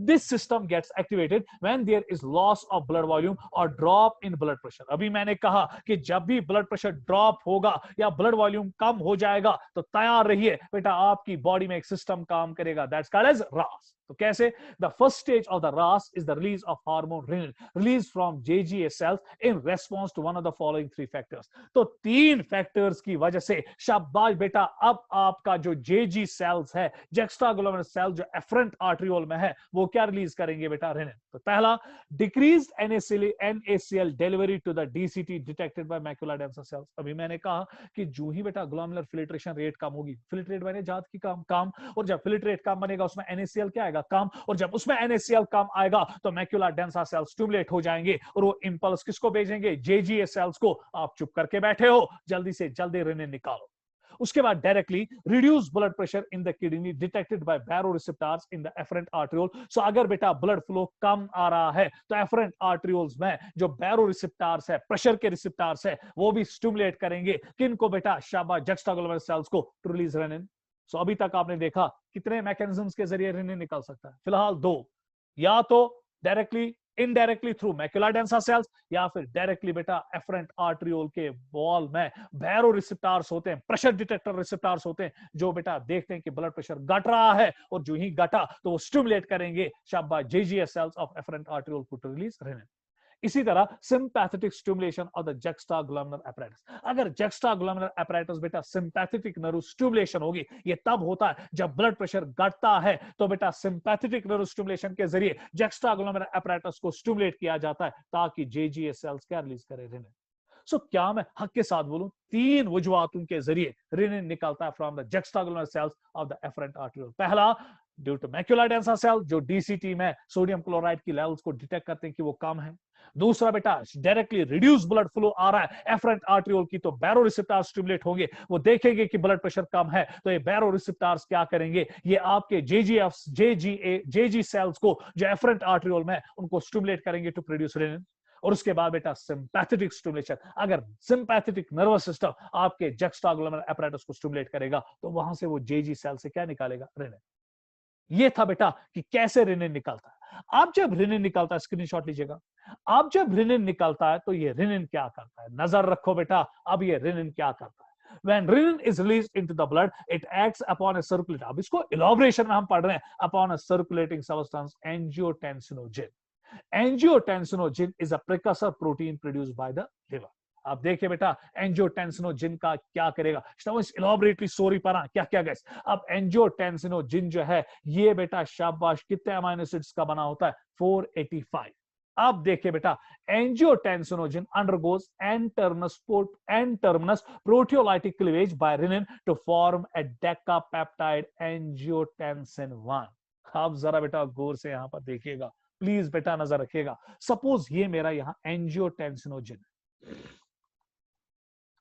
This system gets activated when there is loss of blood volume or drop in blood pressure. अभी मैंने कहा कि जब भी blood pressure drop होगा या blood volume कम हो जाएगा तो तैयार रहिए बेटा, आपकी बॉडी में एक सिस्टम काम करेगा, दैट्स कॉल्ड एज RAS। तो कैसे? The first stage of the RAS is the release of hormone renin released from JGA cells in response to one of the following three factors। तो तीन factors की वजह से शाबाश बेटा, अब आपका जो JG सेल्स है, जुक्स्टाग्लोमेरुलर सेल जो एफरेंट आर्टरियोल में है, वो क्या रिलीज करेंगे बेटा, रेनिन। तो पहला decreased NaCl delivery to the DCT detected by macula densa cells. अभी मैंने कहा कि जो ही बेटा ग्लोमेरुलर फिल्ट्रेशन रेट कम होगी, फिल्ट्रेट बने जात की काम, और जब फिल्ट्रेट कम बनेगा उसमें NaCl क्या आएगा, कम, और जब उसमें NaCl कम आएगा तो मैक्युला डेंसा सेल स्टिमुलेट हो जाएंगे और वो इंपल्स किसको भेजेंगे, JGA सेल्स को। आप चुप करके बैठे हो, जल्दी से जल्दी रेनिन निकालो। उसके बाद directly reduce blood pressure in the kidney detected by baroreceptors in the efferent arteriole. So अगर बेटा ब्लड फ्लो कम आ रहा है तो एफरेंट आर्टरियोल्स में जो बैरोरिसेप्टर्स है, प्रेशर के रिसेप्टर्स है, वो भी स्टिमुलेट करेंगे किनको बेटा, शाबाश जुक्स्टाग्लोमेरुलर सेल्स को, टू रिलीज रेनिन। सो अभी तक आपने देखा कितने मैकेनिज्म्स के जरिए रेनिन निकल सकता है, फिलहाल दो, या तो directly indirectly through macula densa cells, या फिर डायरेक्टली बेटा एफरेंट आर्टरियोल के वॉल में बैरो रिसेप्टर्स होते हैं, प्रेशर डिटेक्टर रिसेप्टर्स होते हैं, जो बेटा देखते हैं कि ब्लड प्रेशर घट रहा है, और जो ही घटा तो वो स्टिमुलेट करेंगे शाबाश JGA cells of afferent arteriole to release renin. इसी तरह sympathetic stimulation of the juxtaglomerular apparatus। अगर जुक्स्टाग्लोमेरुलर apparatus बेटा सिंपैथेटिक नर्व स्टिमुलेशन होगी, ये तब होता है जब ब्लड प्रेशर घटता है, तो बेटा सिंपैथेटिक नर्व स्टिमुलेशन के जरिए जुक्स्टाग्लोमेरुलर apparatus को स्टिमुलेट किया जाता है ताकि JGA सेल्स क्या रिलीज करे, रेनिन। सो क्या मैं हक के साथ बोलूं, तीन वजूहातों के जरिए रेनिन निकलता है from the juxtaglomerular cells of the efferent arteriole. पहला due to macula densa cell, जो DCT में सोडियम क्लोराइड की लेवल्स को डिटेक्ट करते हैं कि वो कम है। दूसरा बेटा डायरेक्टली रिड्यूस ब्लड फ्लो आ रहा है एफरेंट आर्टरियोल की, तो बैरो रिसेप्टर्स स्टिमुलेट होंगे, वो देखेंगे कि ब्लड प्रेशर कम है, तो ये बैरो रिसेप्टर्स क्या करेंगे, ये आपके JG सेल्स को जो एफरेंट आर्टरियोल में उनको स्टिमुलेट करेंगे टू प्रोड्यूस रेनिन। और उसके बाद बेटा सिंपैथेटिक स्टिमुलेशन, अगर सिंपैथेटिक नर्वस सिस्टम आपके जुक्स्टाग्लोमेरुलर apparatus को स्टिमुलेट करेगा तो वहां से वो JG सेल से क्या निकालेगा, रेनिन। ये था बेटा कि कैसे रेनिन निकलता है। आप जब रेनिन निकलता है, स्क्रीनशॉट लीजिएगा, आप जब रेनिन निकलता है तो ये रेनिन क्या करता है, नजर रखो बेटा, अब ये रेनिन क्या करता है। When renin is released into the blood, it acts upon a circulating, अब इसको इलॉबरेशन में हम पढ़ रहे हैं, upon a circulating substance angiotensinogen। Angiotensin is a precursor protein produced by the liver। अब देखिए बेटा एंजियोटेंसिनोजिन का क्या करेगा, इलॉबरेटली सॉरी पर क्या क्या गैस। अब एंजियोटेंसिनोजिन जो है ये बेटा शाबाश कितने अमीनो एसिड्स का बना होता है, 485। अब देखिए बेटा angiotensinogen undergoes N-terminus proteolytic cleavage by renin to form a decapeptide angiotensin 1। अब जरा बेटा गौर से यहां पर देखिएगा, प्लीज बेटा नजर रखिएगा। सपोज ये मेरा यहां एंजियोटेंसिनोजिन,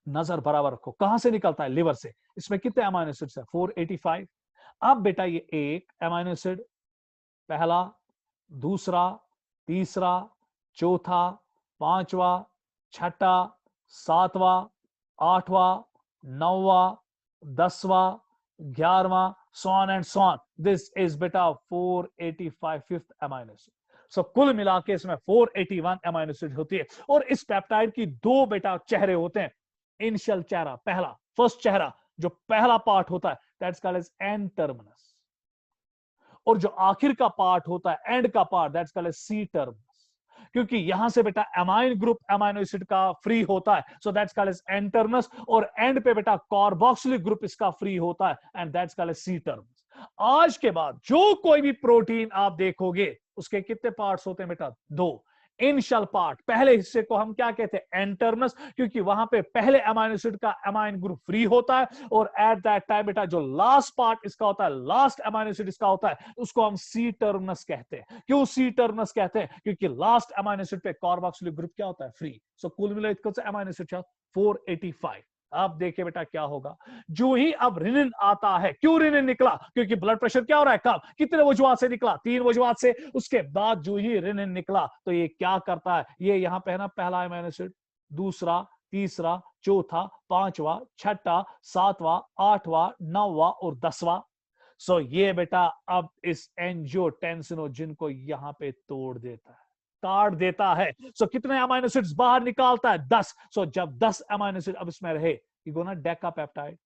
नजर बराबर रखो, कहां से निकलता है, लिवर से। इसमें कितने अमीनो एसिड्स है, 485। अब बेटा ये एक अमीनो एसिड, पहला, दूसरा, तीसरा, चौथा, पांचवा, छठा, सातवां, आठवां, नौवां, 10वां, 11वां, so on and so on. This is beta 485 fifth amino acid. So कुल मिला के इसमें 481 अमाइनो एसिड होती है. और इस पेप्टाइड की दो बेटा चेहरे होते हैं. इनिशियल चेहरा, पहला फर्स्ट चेहरा, जो पहला पार्ट होता है, that's called as N terminus. और जो आखिर का पार्ट होता है, एंड का part, that's called as C terminus. क्योंकि यहां से बेटा अमाइन ग्रुप अमाइनो एसिड का फ्री होता है, so that's called as N terminus. और एंड पे बेटा कार्बोक्सिलिक ग्रुप इसका फ्री होता है, and that's called as C terminus. आज के बाद जो कोई भी प्रोटीन आप देखोगे, उसके कितने पार्ट्स होते हैं बेटा? दो. इनिशियल पार्ट, पहले हिस्से को हम क्या कहते हैं? एन टर्मिनस, क्योंकि वहां पे पहले अमाइनो एसिड का अमाइन ग्रुप फ्री होता है. और एट दैट टाइम बेटा जो लास्ट पार्ट इसका होता है, लास्ट अमाइनो एसिड इसका होता है, उसको हम सी टर्मिनस कहते हैं. क्यों सी टर्मिनस कहते हैं? क्योंकि लास्ट अमाइनो एसिड पे कार्बोक्सिलिक ग्रुप क्या होता है? फ्री. सो कुल मिलाकर अमाइनो एसिड 485. अब देखिए बेटा क्या होगा जो ही अब रिनिन आता है. क्यों रिनिन निकला? क्योंकि ब्लड प्रेशर क्या हो रहा है? कम. कितने वजूहात से निकला? 3 वजूहात से. उसके बाद जो ही रिनिन निकला तो ये क्या करता है? ये यहां पे है ना, पहला अमीनो एसिड, दूसरा, तीसरा, चौथा, पांचवा, छठा, सातवां, आठवां, नौवां और 10वां. सो ये बेटा अब इस एंजियोटेंसिनोजिन को यहां पे तोड़ देता है, काट देता है. सो कितने अमाइनो एसिड्स बाहर निकालता है? 10. सो जब 10 अमाइनो एसिड अब इसमें रहे, ये गोना डेकापेप्टाइड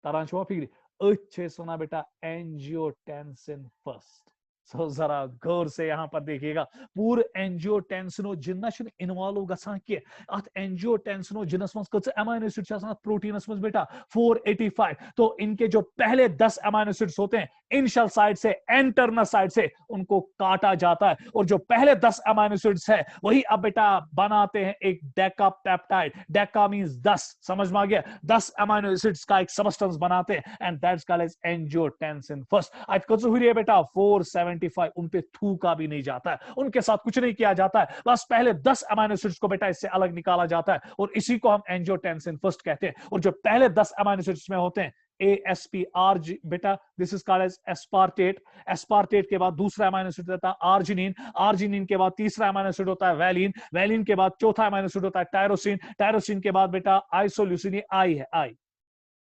तारांश हुआ फिर अच्छे सुना बेटा, एंजियोटेंसिन फर्स्ट. सो जरा गौर से यहां पर देखिएगा, पूरे एंजियोटेंसिनोजिन इन्वॉल्व गसान कि अत एंजियोटेंसिनोजिनस मस कच अमाइनो एसिड छ आसान प्रोटीनस मस बेटा 485. तो इनके जो पहले 10 अमाइनो एसिड्स होते हैं, इनिशियल साइड से, एंटरनस साइड से, उनको काटा जाता है. और जो पहले 10 अमाइनो एसिड्स है, वही अब बेटा बनाते हैं एक डेकापेप्टाइड. डेका मींस 10, समझ में आ गया? 10 अमाइनो एसिड्स का एक सबस्टेंस बनाते हैं, and that's called as angiotensin first. आज कच हुई है बेटा 475. उन पे थूका भी नहीं जाता है, उनके साथ कुछ नहीं किया जाता है, बस पहले 10 अमाइनो एसिड्स को बेटा इससे अलग निकाला जाता है, और इसी को हम एंजियोटेंसिन फर्स्ट कहते हैं. और जो पहले 10 अमाइनो एसिड्स में होते हैं, ASPARG बेटा, this is called as aspartate. Aspartate के बाद दूसरा अमाइनो एसिड होता है आर्जिनिन. आर्जिनिन के बाद तीसरा अमाइनो एसिड होता है वैलिन. वैलिन के बाद चौथा अमाइनो एसिड होता है टायरोसिन. टायरोसिन के बाद बेटा आइसोल्यूसिन, आई है आई,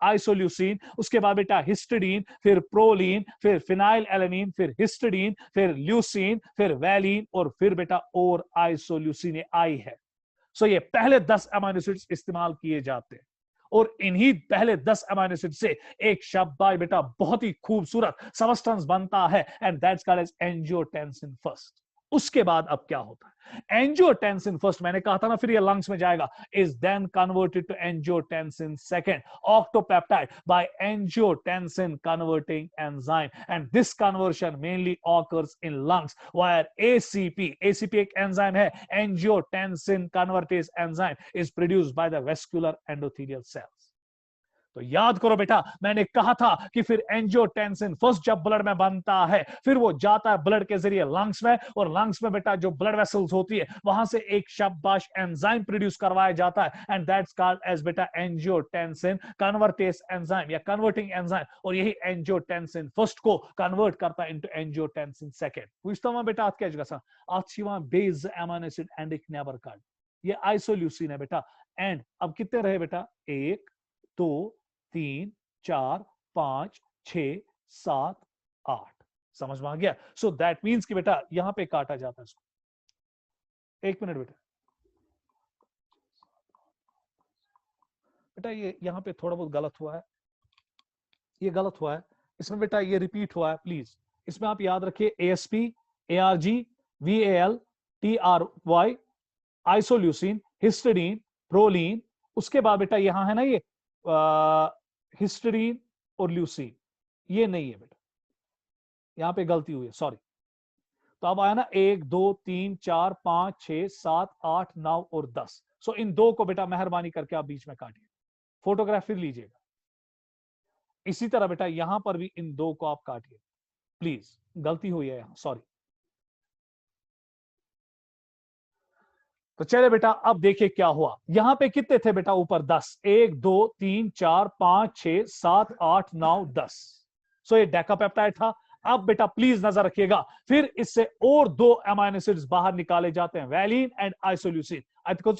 आइसोल्यूसिन. उसके बाद बेटा हिस्टिडीन, फिर प्रोलीन, फिर फिनाइल एलेनिन, फिर हिस्टिडीन, फिर ल्यूसिन, फिर वैलिन, और फिर बेटा और आइसोल्यूसिन आई है. सो ये पहले 10 अमाइनो एसिड्स इस्तेमाल किए जाते हैं. और इन्हीं पहले 10 अमाइनो एसिड से एक शब्द बेटा बहुत ही खूबसूरत सबस्टेंस बनता है, and that's called as angiotensin first. उसके बाद अब क्या होता है? एंजियोटेंसिन फर्स्ट, मैंने कहा था ना, फिर ये लंग्स में जाएगा, is then converted to angiotensin second octopeptide by angiotensin converting enzyme. And this conversion mainly occurs in lungs वायर ACP एक एंजाइम है, angiotensin convertase enzyme, is produced by the vascular endothelial cells. तो याद करो बेटा, मैंने कहा था कि फिर एंजियोटेंसिन फर्स्ट जब ब्लड में बनता है, फिर वो जाता है ब्लड के जरिए लंग्स में, और लंग्स में बेटा जो ब्लड वेसल्स होती है, वहां से एक शाबाश एंजाइम प्रोड्यूस करवाया जाता है, एंड दैट्स कॉल्ड एज बेटा एंजियोटेंसिन कन्वर्टेज एंजाइम या कन्वर्टिंग एंजाइम. और यही एंजियोटेंसिन फर्स्ट को कन्वर्ट करता है इनटू एंजियोटेंसिन सेकंड. पूछता हूं बेटा, क्या जगह आज बेस अमीनो एसिड एंड एक नेबर कार्ड, ये आइसोल्यूसिन है बेटा. एंड अब कितने रहे बेटा? 1 2 3 4 5 6 7 8. समझ में आ गया? सो दैट मीन्स कि बेटा यहां पे काटा जाता है इसको. एक मिनट बेटा, बेटा ये यहां पे थोड़ा बहुत गलत हुआ है, ये गलत हुआ है इसमें बेटा, ये रिपीट हुआ है. प्लीज इसमें आप याद रखिए, ASP ARG VAL TRY, isoleucine, histidine, proline. उसके बाद बेटा यहां है ना ये हिस्टिडीन और ल्यूसीन, ये नहीं है बेटा, यहां पे गलती हुई है, सॉरी. तो अब आया ना 1 2 3 4 5 6 7 8 9 और 10. सो इन दो को बेटा मेहरबानी करके आप बीच में काटिए, फोटोग्राफी लीजिएगा. इसी तरह बेटा यहां पर भी इन दो को आप काटिए प्लीज, गलती हुई है यहां, सॉरी. तो चले बेटा, अब देखिए क्या हुआ. यहां पे कितने थे बेटा ऊपर? 10. 1 2 3 4 5 6 7 8 9 10. सो ये डेकापेप्टाइड था. अब बेटा प्लीज नजर रखिएगा, फिर इससे और 2 अमाइनो एसिड्स बाहर निकाले जाते हैं, वैलिन एंड आइसोल्यूसिन। आठ 2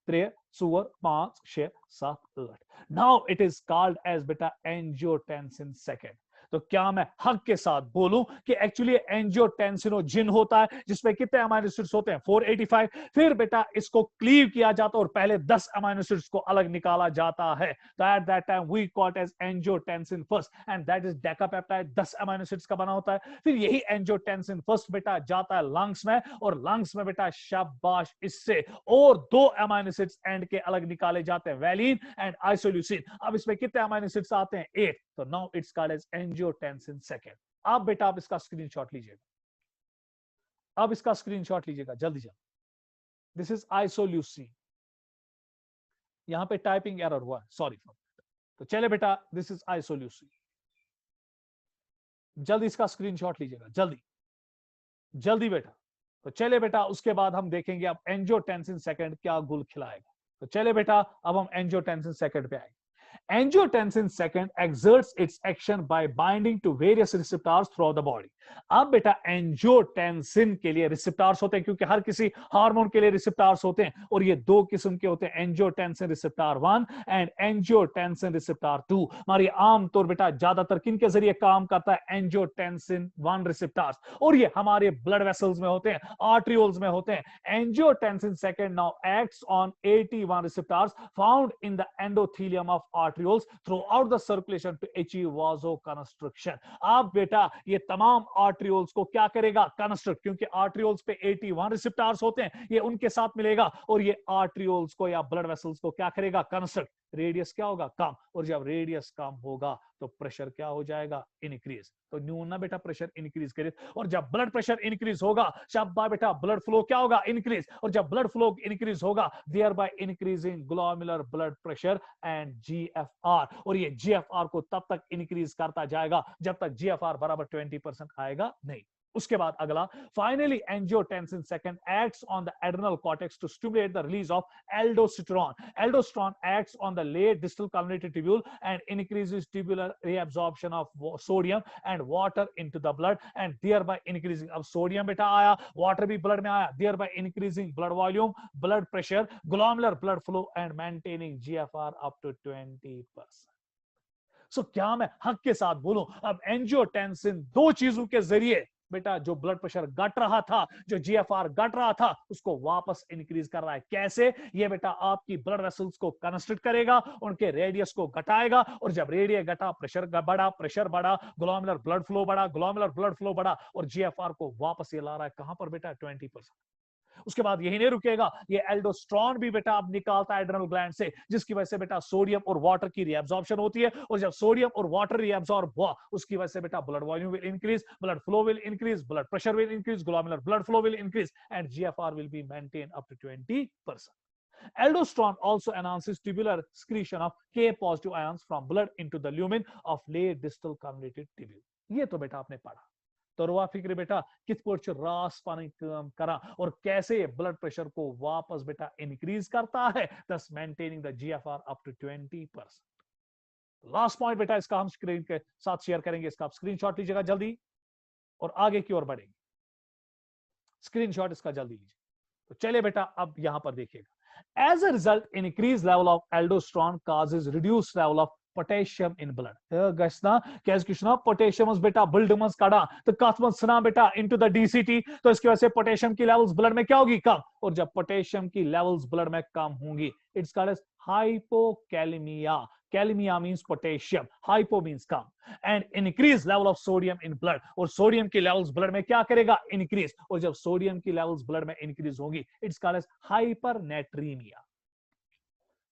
3 4 5 6 7 8। Now it is called as बेटा एंजियोटेंसिन सेकेंड। तो क्या मैं हक के साथ बोलूं कि एक्चुअली एंजियोटेंसिनोजिन होता है, जिसमें कितने अमाइनो एसिड्स होते हैं? 485। फिर बेटा इसको क्लीव किया जाता है और पहले 10 अमाइनो एसिड्स को अलग निकाला जाता है। तो at that time we called as angiotensin first and that is decapeptide, 10 amino acids का बना होता है। फिर यही एंजियोटेंसिन फर्स्ट बेटा जाता है लंग्स में, और लंग्स में बेटा शाबाश इससे और 2 अमाइनो एसिड्स एंड के अलग निकाले जाते हैं, वैलिन एंड आइसोल्यूसिन। अब इसमें कितने अमाइनो एसिड्स आते हैं? 8। तो now it's called as angiotensin second. अब बेटा आप इसका स्क्रीनशॉट लीजिएगा, अब इसका स्क्रीनशॉट लीजिएगा जल्दी जल्दी। This is isoleucine. यहां पे टाइपिंग एरर हुआ है, सॉरी फॉर दैट। तो चले बेटा, दिस इज आइसोल्यूसिन। जल्दी इसका स्क्रीनशॉट लीजिएगा, जल्दी जल्दी बेटा। तो चले बेटा, उसके बाद हम देखेंगे अब एंजियोटेंसिन सेकेंड क्या गुल खिलाएगा। तो चले बेटा, अब हम एंजियोटेंसिन सेकेंड पे आएंगे। Angiotensin second exerts its action by binding to various receptors throughout the body. अब बेटा एंजियोटेंसिन के लिए रिसेप्टर्स होते हैं, क्योंकि हर किसी हार्मोन के लिए रिसेप्टर्स होते हैं, और ये 2 किस्म के होते हैं, angiotensin receptor 1 and angiotensin receptor 2। हमारी आमतौर बेटा ज्यादातर किन के जरिए काम करता है? एंजियोटेंसिन 1 रिसेप्टर्स, और ये हमारे ब्लड वेसल्स में होते हैं, आर्ट्रियोल्स में होते हैं। Angiotensin second now acts on 81 receptors found in the endothelium of arterioles throughout the circulation to achieve vasoconstriction. अब बेटा ये तमाम आर्ट्रियोल्स को क्या करेगा? कंस्ट्रक्ट, क्योंकि आर्ट्रियोल्स पे 81 रिसेप्टर्स होते हैं, ये उनके साथ मिलेगा, और ये आर्ट्रियोल्स को या ब्लड वेसल्स को क्या करेगा? कंस्ट्रक्ट। रेडियस क्या होगा? कम, और जब रेडियस कम होगा तो प्रेशर क्या हो जाएगा? इंक्रीज। तो न्यून ना बेटा प्रेशर इंक्रीज करे, और जब ब्लड प्रेशर इंक्रीज होगा शाबाश बेटा ब्लड फ्लो क्या होगा? इंक्रीज। और जब ब्लड फ्लो इंक्रीज होगा thereby increasing glomerular blood pressure and GFR, और ये जीएफआर को तब तक इंक्रीज करता जाएगा जब तक जीएफआर बराबर 20% आएगा नहीं। उसके बाद अगला, finally angiotensin second acts on the adrenal cortex to stimulate the release of aldosterone. Aldosterone acts on the late distal communicative tubule and increases tubular reabsorption of sodium and water into the blood and thereby increasing, अब sodium बेटा आया, water भी blood में आया, thereby increasing blood volume, blood pressure, glomerular blood flow and maintaining GFR up to 20%। सो क्या मैं हक के साथ बोलूं, अब एंजियोटेंसिन 2 चीजों के जरिए बेटा जो ब्लड प्रेशर घट रहा था, जो जीएफआर घट रहा था, उसको वापस इंक्रीज कर रहा है। कैसे? ये बेटा आपकी ब्लड वेसल्स को कंस्ट्रिक्ट करेगा, उनके रेडियस को घटाएगा, और जब रेडियस घटा प्रेशर बढ़ा, ग्लोमेरुलर ब्लड फ्लो बढ़ा, और जीएफआर को वापस ये ला रहा है कहां पर बेटा? 20%। उसके बाद यही नहीं रुकेगा, ये एल्डोस्टेरोन भी बेटा अब निकालता है एड्रेनल ग्लैंड से, जिसकी वजह से बेटा सोडियम और वाटर की रीअब्जॉर्प्शन होती है, और जब सोडियम और वाटर रीअब्सॉर्ब हुआ उसकी वजह से बेटा blood volume will increase, blood flow will increase, blood pressure will increase, glomerular blood flow will increase and GFR will be maintain up to 20%। Aldosterone also enhances tubular excretion of K positive ions from blood into the lumen of late distal convoluted tubule। ये तो बेटा आपने पढ़ा। तो रुआ फिक्र बेटा कित पोर्च रास पानी काम करा, और कैसे ब्लड प्रेशर को वापस बेटा इंक्रीज करता है, thus maintaining the GFR up to 20%। Last point बेटा इसका हम स्क्रीन के साथ शेयर करेंगे, इसका आप स्क्रीनशॉट लीजिएगा जल्दी और आगे की ओर बढ़ेंगे। स्क्रीनशॉट इसका जल्दी लीजिए। तो चलिए बेटा अब यहां पर देखिएगा, as a result increased level of aldosterone causes reduced level of potassium in blood। Potassium बेटा बिल्डमस काढ़ा तो काथमसना बेटा इनटू द डीसीटी, तो इसकी वजह से पोटेशियम की लेवल्स ब्लड में क्या होगी? कम, और जब पोटेशियम की लेवल्स ब्लड में कम होंगी it's called as hypokalemia. Kalemia means potassium, hypo means कम, and increase level of sodium in blood, और सोडियम की लेवल्स ब्लड में क्या करेगा? इंक्रीज, और जब सोडियम की लेवल्स ब्लड में इंक्रीज होगी इट्स कॉल्ड एज हाइपरनेट्रीमिया।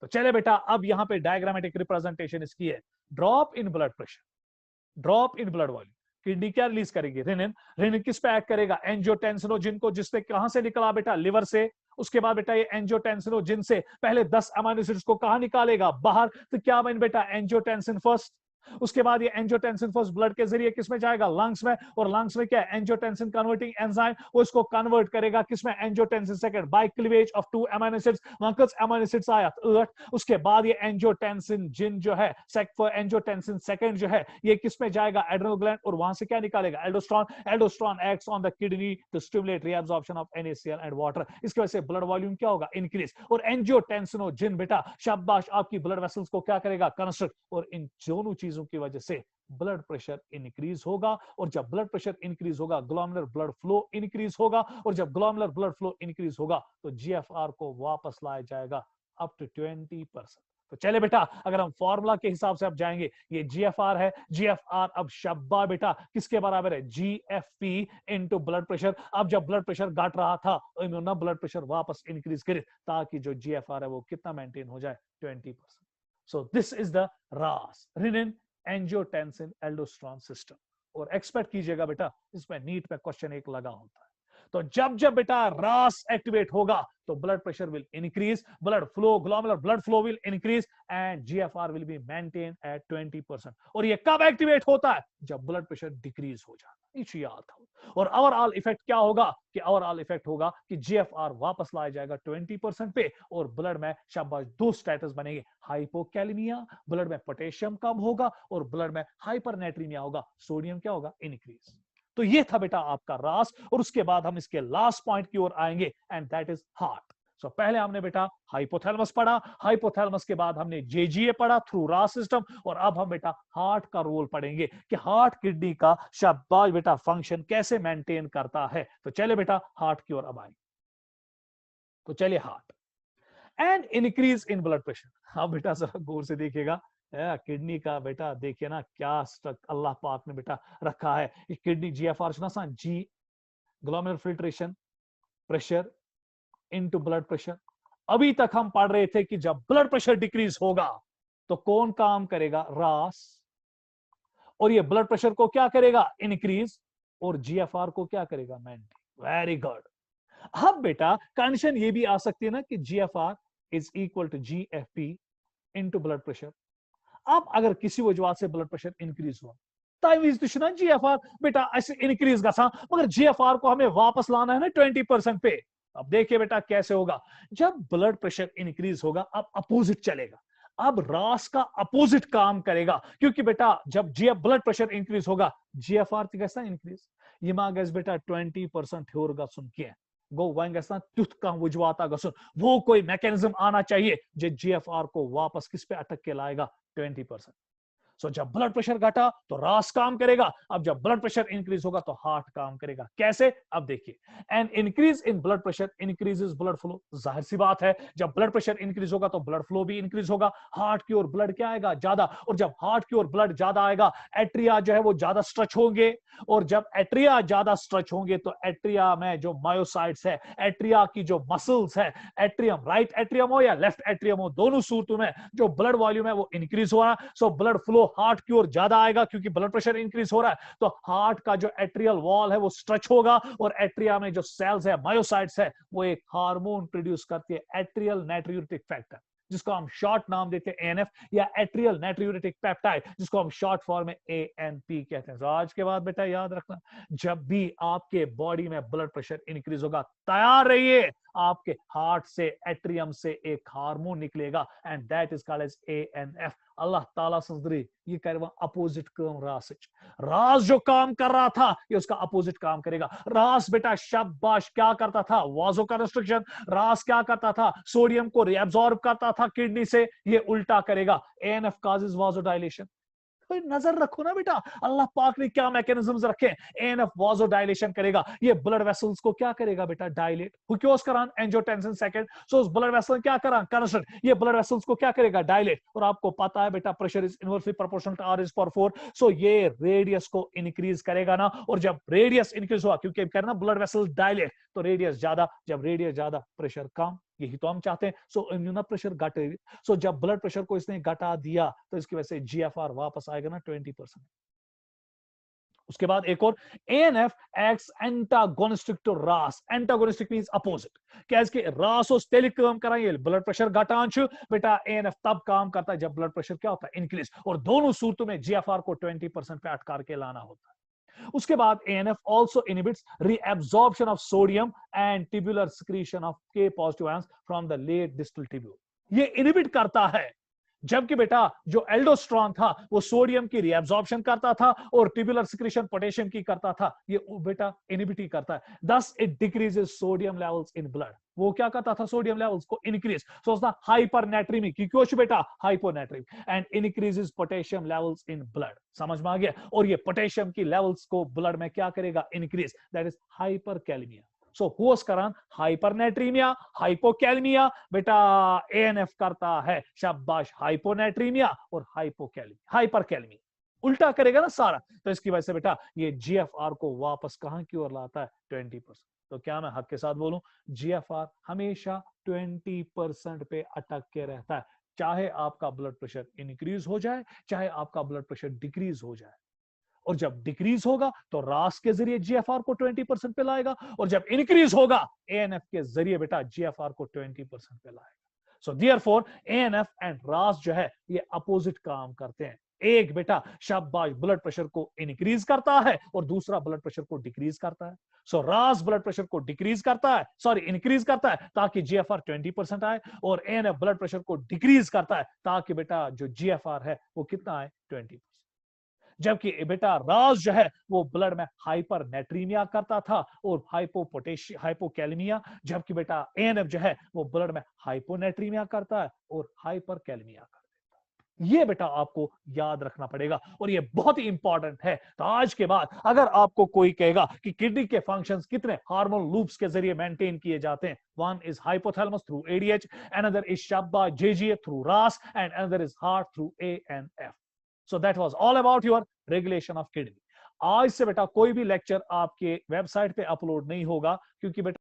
तो चले बेटा अब यहां पे डायग्रामेटिक रिप्रेजेंटेशन इसकी है, drop in blood pressure, drop in blood volume. Kidney क्या रिलीज करेगी? रेनिन। रेनिन किस पे एक्ट करेगा? एंजियोटेंसिनोजिन को, जिससे कहां से निकला बेटा? लिवर से। उसके बाद बेटा ये एंजियोटेंसिनोजिन से पहले 10 अमाइनो एसिड्स को कहां निकालेगा? बाहर। तो क्या बन बेटा? एंजियोटेंसिन फर्स्ट, उसके बाद ये एंजियोटेंसिन फर्स्ट ब्लड के जरिए किसमें जाएगा, लंग्स में, और लंग्स में क्या है, एंजियोटेंसिन कन्वर्टिंग एंजाइम, वो इसको कन्वर्ट करेगा किसमें, angiotensin second, by cleavage of 2 amino acids. वहां अमीनो एसिड्स आया 8। उसके बाद ये एंजियोटेंसिन जिन जो है एंजियोटेंसिन सेकंड जो है ये किसमें जाएगा, एड्रिनल ग्लैंड, और वहां से क्या निकालेगा, aldosterone. Aldosterone acts on the kidney to stimulate reabsorption of NaCl and water. इसकी वजह से ब्लड वॉल्यूम क्या होगा, इंक्रीज। और एंजियोटेंसिनोजिन बेटा शाबाश आपकी ब्लड वेसल्स को क्या करेगा, कंस्ट्रक्ट, और इन दोनों चीजों की वजह से ब्लड प्रेशर इंक्रीज होगा। और जब ब्लड प्रेशर इंक्रीज होगा ग्लोमेरुलर ब्लड फ्लो इंक्रीज होगा, और जब ग्लोमेरुलर ब्लड फ्लो इंक्रीज होगा तो GFR को वापस लाया जाएगा अप टू 20%। तो चले बेटा अगर हम फॉर्मूला के हिसाब से अब जाएंगे, ये GFR है, GFR अब शब्बा बेटा किसके बराबर है, GFP इनटू ब्लड प्रेशर। अब जब ब्लड प्रेशर घट रहा था इन्होंने ब्लड प्रेशर वापस इंक्रीज करे ताकि जो GFR है वो कितना मेंटेन हो जाए, 20%। So this is the RAS, rennin angiotensin aldosterone system. और एक्सपेक्ट कीजिएगा बेटा इसमें नीट में क्वेश्चन एक लगा होता है। तो जब जब बेटा RAS एक्टिवेट होगा तो blood pressure will increase, blood flow, glomerular blood flow will increase and GFR will be maintained at 20%। और ये कब एक्टिवेट होता है, जब ब्लड प्रेशर डिक्रीज हो जाता है, इसे याद था। और ओवरऑल इफेक्ट क्या होगा, कि ओवरऑल इफेक्ट होगा कि GFR वापस लाया जाएगा 20% पे, और ब्लड में शाबाश 2 स्टेटस बनेंगे, हाइपोकैलेमिया, ब्लड में पोटेशियम कम होगा, और ब्लड में हाइपरनेट्रीमिया होगा, सोडियम क्या होगा, इंक्रीज। तो ये था बेटा आपका RAS। और उसके बाद हम इसके लास्ट पॉइंट की ओर आएंगे एंड दैट इज हार्ट। सो पहले हमने बेटा हाइपोथैलेमस पढ़ा, हाइपोथैलेमस के बाद हमने JGA पढ़ा थ्रू RAS सिस्टम, और अब हम बेटा हार्ट का रोल पढ़ेंगे कि हार्ट किडनी का शाबाश बेटा फंक्शन कैसे मेंटेन करता है। तो चले बेटा हार्ट की ओर अब आएंगे। तो चलिए heart and increase in blood pressure. हाँ बेटा जरा गौर से देखिएगा, किडनी का बेटा देखिए ना क्या अल्लाह पाक ने बेटा रखा है। किडनी GFR सुना, जी glomerular filtration, pressure into blood pressure. अभी तक हम पढ़ रहे थे कि जब ब्लड प्रेशर डिक्रीज होगा तो कौन काम करेगा, RAS, और ये ब्लड प्रेशर को क्या करेगा, इंक्रीज, और GFR को क्या करेगा, मेंटेन। Very good. अब बेटा कंडीशन ये भी आ सकती है ना कि GFR is equal to GFP into blood pressure. अब अगर किसी वजह से ब्लड प्रेशर इंक्रीज हुआ GFR बेटा ऐसे इंक्रीज गसा, मगर GFR को हमें वापस लाना है ना 20% पे। अब देखिए बेटा कैसे होगा, जब ब्लड प्रेशर इंक्रीज होगा अब अपोजिट चलेगा, अब RAS का अपोजिट काम करेगा, क्योंकि बेटा जब ब्लड प्रेशर इंक्रीज होगा GFR कैसा इंक्रीज, ये मांगस बेटा 20% होगा। सुन के गो वंगसा तुथ का वजवाता गसुन, वो कोई मैकेनिज्म आना चाहिए जो GFR को वापस किस पे अटक के लाएगा, 20%। सो जब ब्लड प्रेशर घटा तो RAS काम करेगा, अब जब ब्लड प्रेशर इंक्रीज होगा तो हार्ट काम करेगा। कैसे, अब देखिए, and increase in blood pressure increases blood flow. जाहिर सी बात है जब ब्लड प्रेशर इंक्रीज होगा तो ब्लड फ्लो भी इंक्रीज होगा, हार्ट की ओर ब्लड क्या आएगा, ज्यादा। और जब हार्ट की ओर ब्लड ज्यादा आएगा एट्रिया जो है वो ज्यादा स्ट्रेच होंगे, और जब एट्रिया ज्यादा स्ट्रेच होंगे तो एट्रिया में जो मायोसाइट्स है, एट्रिया की जो मसल्स है, एट्रियम, राइट एट्रियम हो या लेफ्ट एट्रियम हो, दोनों सूरतों में जो ब्लड वॉल्यूम है वो इंक्रीज हो रहा है। सो ब्लड फ्लो हार्ट की ओर ज्यादा आएगा क्योंकि ब्लड प्रेशर इंक्रीज हो रहा है, तो हार्ट का जो एट्रियल वॉल है वो स्ट्रेच होगा, और एट्रिया में जो सेल्स है, मायोसाइट्स है, वो एक हार्मोन प्रोड्यूस करती है, एट्रियल नाइट्रियूरेटिक फैक्टर, जिसको हम शॉर्ट नाम देते हैं ANF, या एट्रियल नाइट्रियूरेटिक पेप्टाइड, जिसको हम शॉर्ट फॉर्म में ANP कहते हैं। तो आज के बाद बेटा याद रखना, जब भी आपके बॉडी में ब्लड प्रेशर इंक्रीज होगा तैयार रहिए, आपके हार्ट से, एट्रियम से एक हार्मोन निकलेगा and that is called as ANF। Allah ताला सदरी ये कर अपोजिट काम RAS जो काम कर रहा था ये उसका अपोजिट काम करेगा। RAS बेटा शाबाश क्या करता था, वाजो कंस्ट्रक्शन। RAS क्या करता था, सोडियम को रिएब्सॉर्ब करता था किडनी से, ये उल्टा करेगा, ANF कॉजेस वाजोडाइलेशन। तो नजर रखो ना बेटा अल्लाह पाक ने क्या मैकेनिज्म्स रखे। ANF वाजोडाइलेशन करेगा, ये ब्लड वेसल्स को क्या करेगा बेटा, डायलेट। हुक्योस करान एंजियोटेंसिन सेकंड, सो उस ब्लड वेसल क्या करान, कंस्ट्रक्ट, ये ब्लड वेसल्स को क्या करेगा, डायलेट। और आपको पता है बेटा pressure is inversely proportional to R/4, so ये रेडियस को इंक्रीज करेगा ना, और जब रेडियस इंक्रीज हुआ, क्योंकि कहना ब्लड वेसल डायलेट, तो रेडियस ज्यादा, जब रेडियस ज्यादा प्रेशर कम, यही तो हम चाहते हैं। सो इम्यूना प्रेशर घटे, सो जब ब्लड प्रेशर को इसने घटा दिया तो इसकी वजह से GFR वापस आएगा ना 20%। उसके बाद एक और, ANF acts antagonistic to RAS. Antagonistic means opposite. क्या इसके RAS और तेलिक काम कर रहा है, ब्लड प्रेशर घटान बेटा ANF तब काम करता है जब ब्लड प्रेशर क्या होता है, इंक्रीज, और दोनों सूरतों में GFR को 20% पे अटकार के लाना होता है। उसके बाद ANF also inhibits reabsorption of sodium and tubular secretion of K positive ions from the late distal tubule. ये इनहिबिट करता है, जबकि बेटा जो एल्डोस्ट्रॉन था वो सोडियम की रिएब्जॉर्प्शन करता था और ट्यूबुलर सिक्रीशन पोटेशियम की करता था, ये बेटा इनहिबिट करता है, thus it decreases sodium levels in blood. वो क्या करता था, सोडियम लेवल्स को इंक्रीज, सोचना हाइपरनेट्रीमिक की क्यों बेटा, hyponatremic, and increases potassium levels in blood. समझ में आ गया? और ये पोटेशियम की लेवल्स को ब्लड में क्या करेगा, इंक्रीज, दैट इज हाइपरकैलेमिया। सो हुस करान हाइपरनेट्रीमिया, हाइपोकैलमिया, बेटा ANF करता है, शाबाश, हाइपोनेट्रीमिया और हाइपोकैलमिया, हाइपरकैलमिया उल्टा करेगा ना सारा, तो इसकी वजह से बेटा ये GFR को वापस कहां की ओर लाता है, 20%। तो क्या मैं हक के साथ बोलूं, GFR हमेशा 20% पे अटक के रहता है, चाहे आपका ब्लड प्रेशर इंक्रीज हो जाए, चाहे आपका ब्लड प्रेशर डिक्रीज हो जाए। और जब डिक्रीज होगा तो रास के जरिए GFR को 20% पे लाएगा, और जब इंक्रीज होगा ANF के जरिए बेटा GFR को 20% पे लाएगा। सो देयरफॉर ANF एंड रास जो है ये अपोजिट काम करते हैं। एक बेटा शाबाश ब्लड प्रेशर को इंक्रीज करता है और दूसरा ब्लड प्रेशर को डिक्रीज करता है। सो रास ब्लड प्रेशर को डिक्रीज करता है, सॉरी इंक्रीज करता है ताकि GFR 20% आए, और ANF ब्लड प्रेशर को डिक्रीज करता है ताकि बेटा जो GFR है वो कितना आए, 20%। जबकि बेटा रास जो है वो ब्लड में हाइपरनेट्रीमिया करता था और हाइपोकैलेमिया, जबकि बेटा ANF जो है वो ब्लड में हाइपोनेट्रीमिया करता है और हाइपरकैलेमिया करता है। ये बेटा आपको याद रखना पड़ेगा और ये बहुत ही इंपॉर्टेंट है। तो आज के बाद अगर आपको कोई कहेगा कि किडनी के फंक्शंस कितने हार्मोन लूप्स के जरिए मेंटेन किए जाते हैं, one is hypothalamus through ADH, another is शाबा JGA through RAS, and another is heart through ANF। So that was all about your regulation of kidney. आज से बेटा कोई भी लेक्चर आपके वेबसाइट पे अपलोड नहीं होगा, क्योंकि बेटा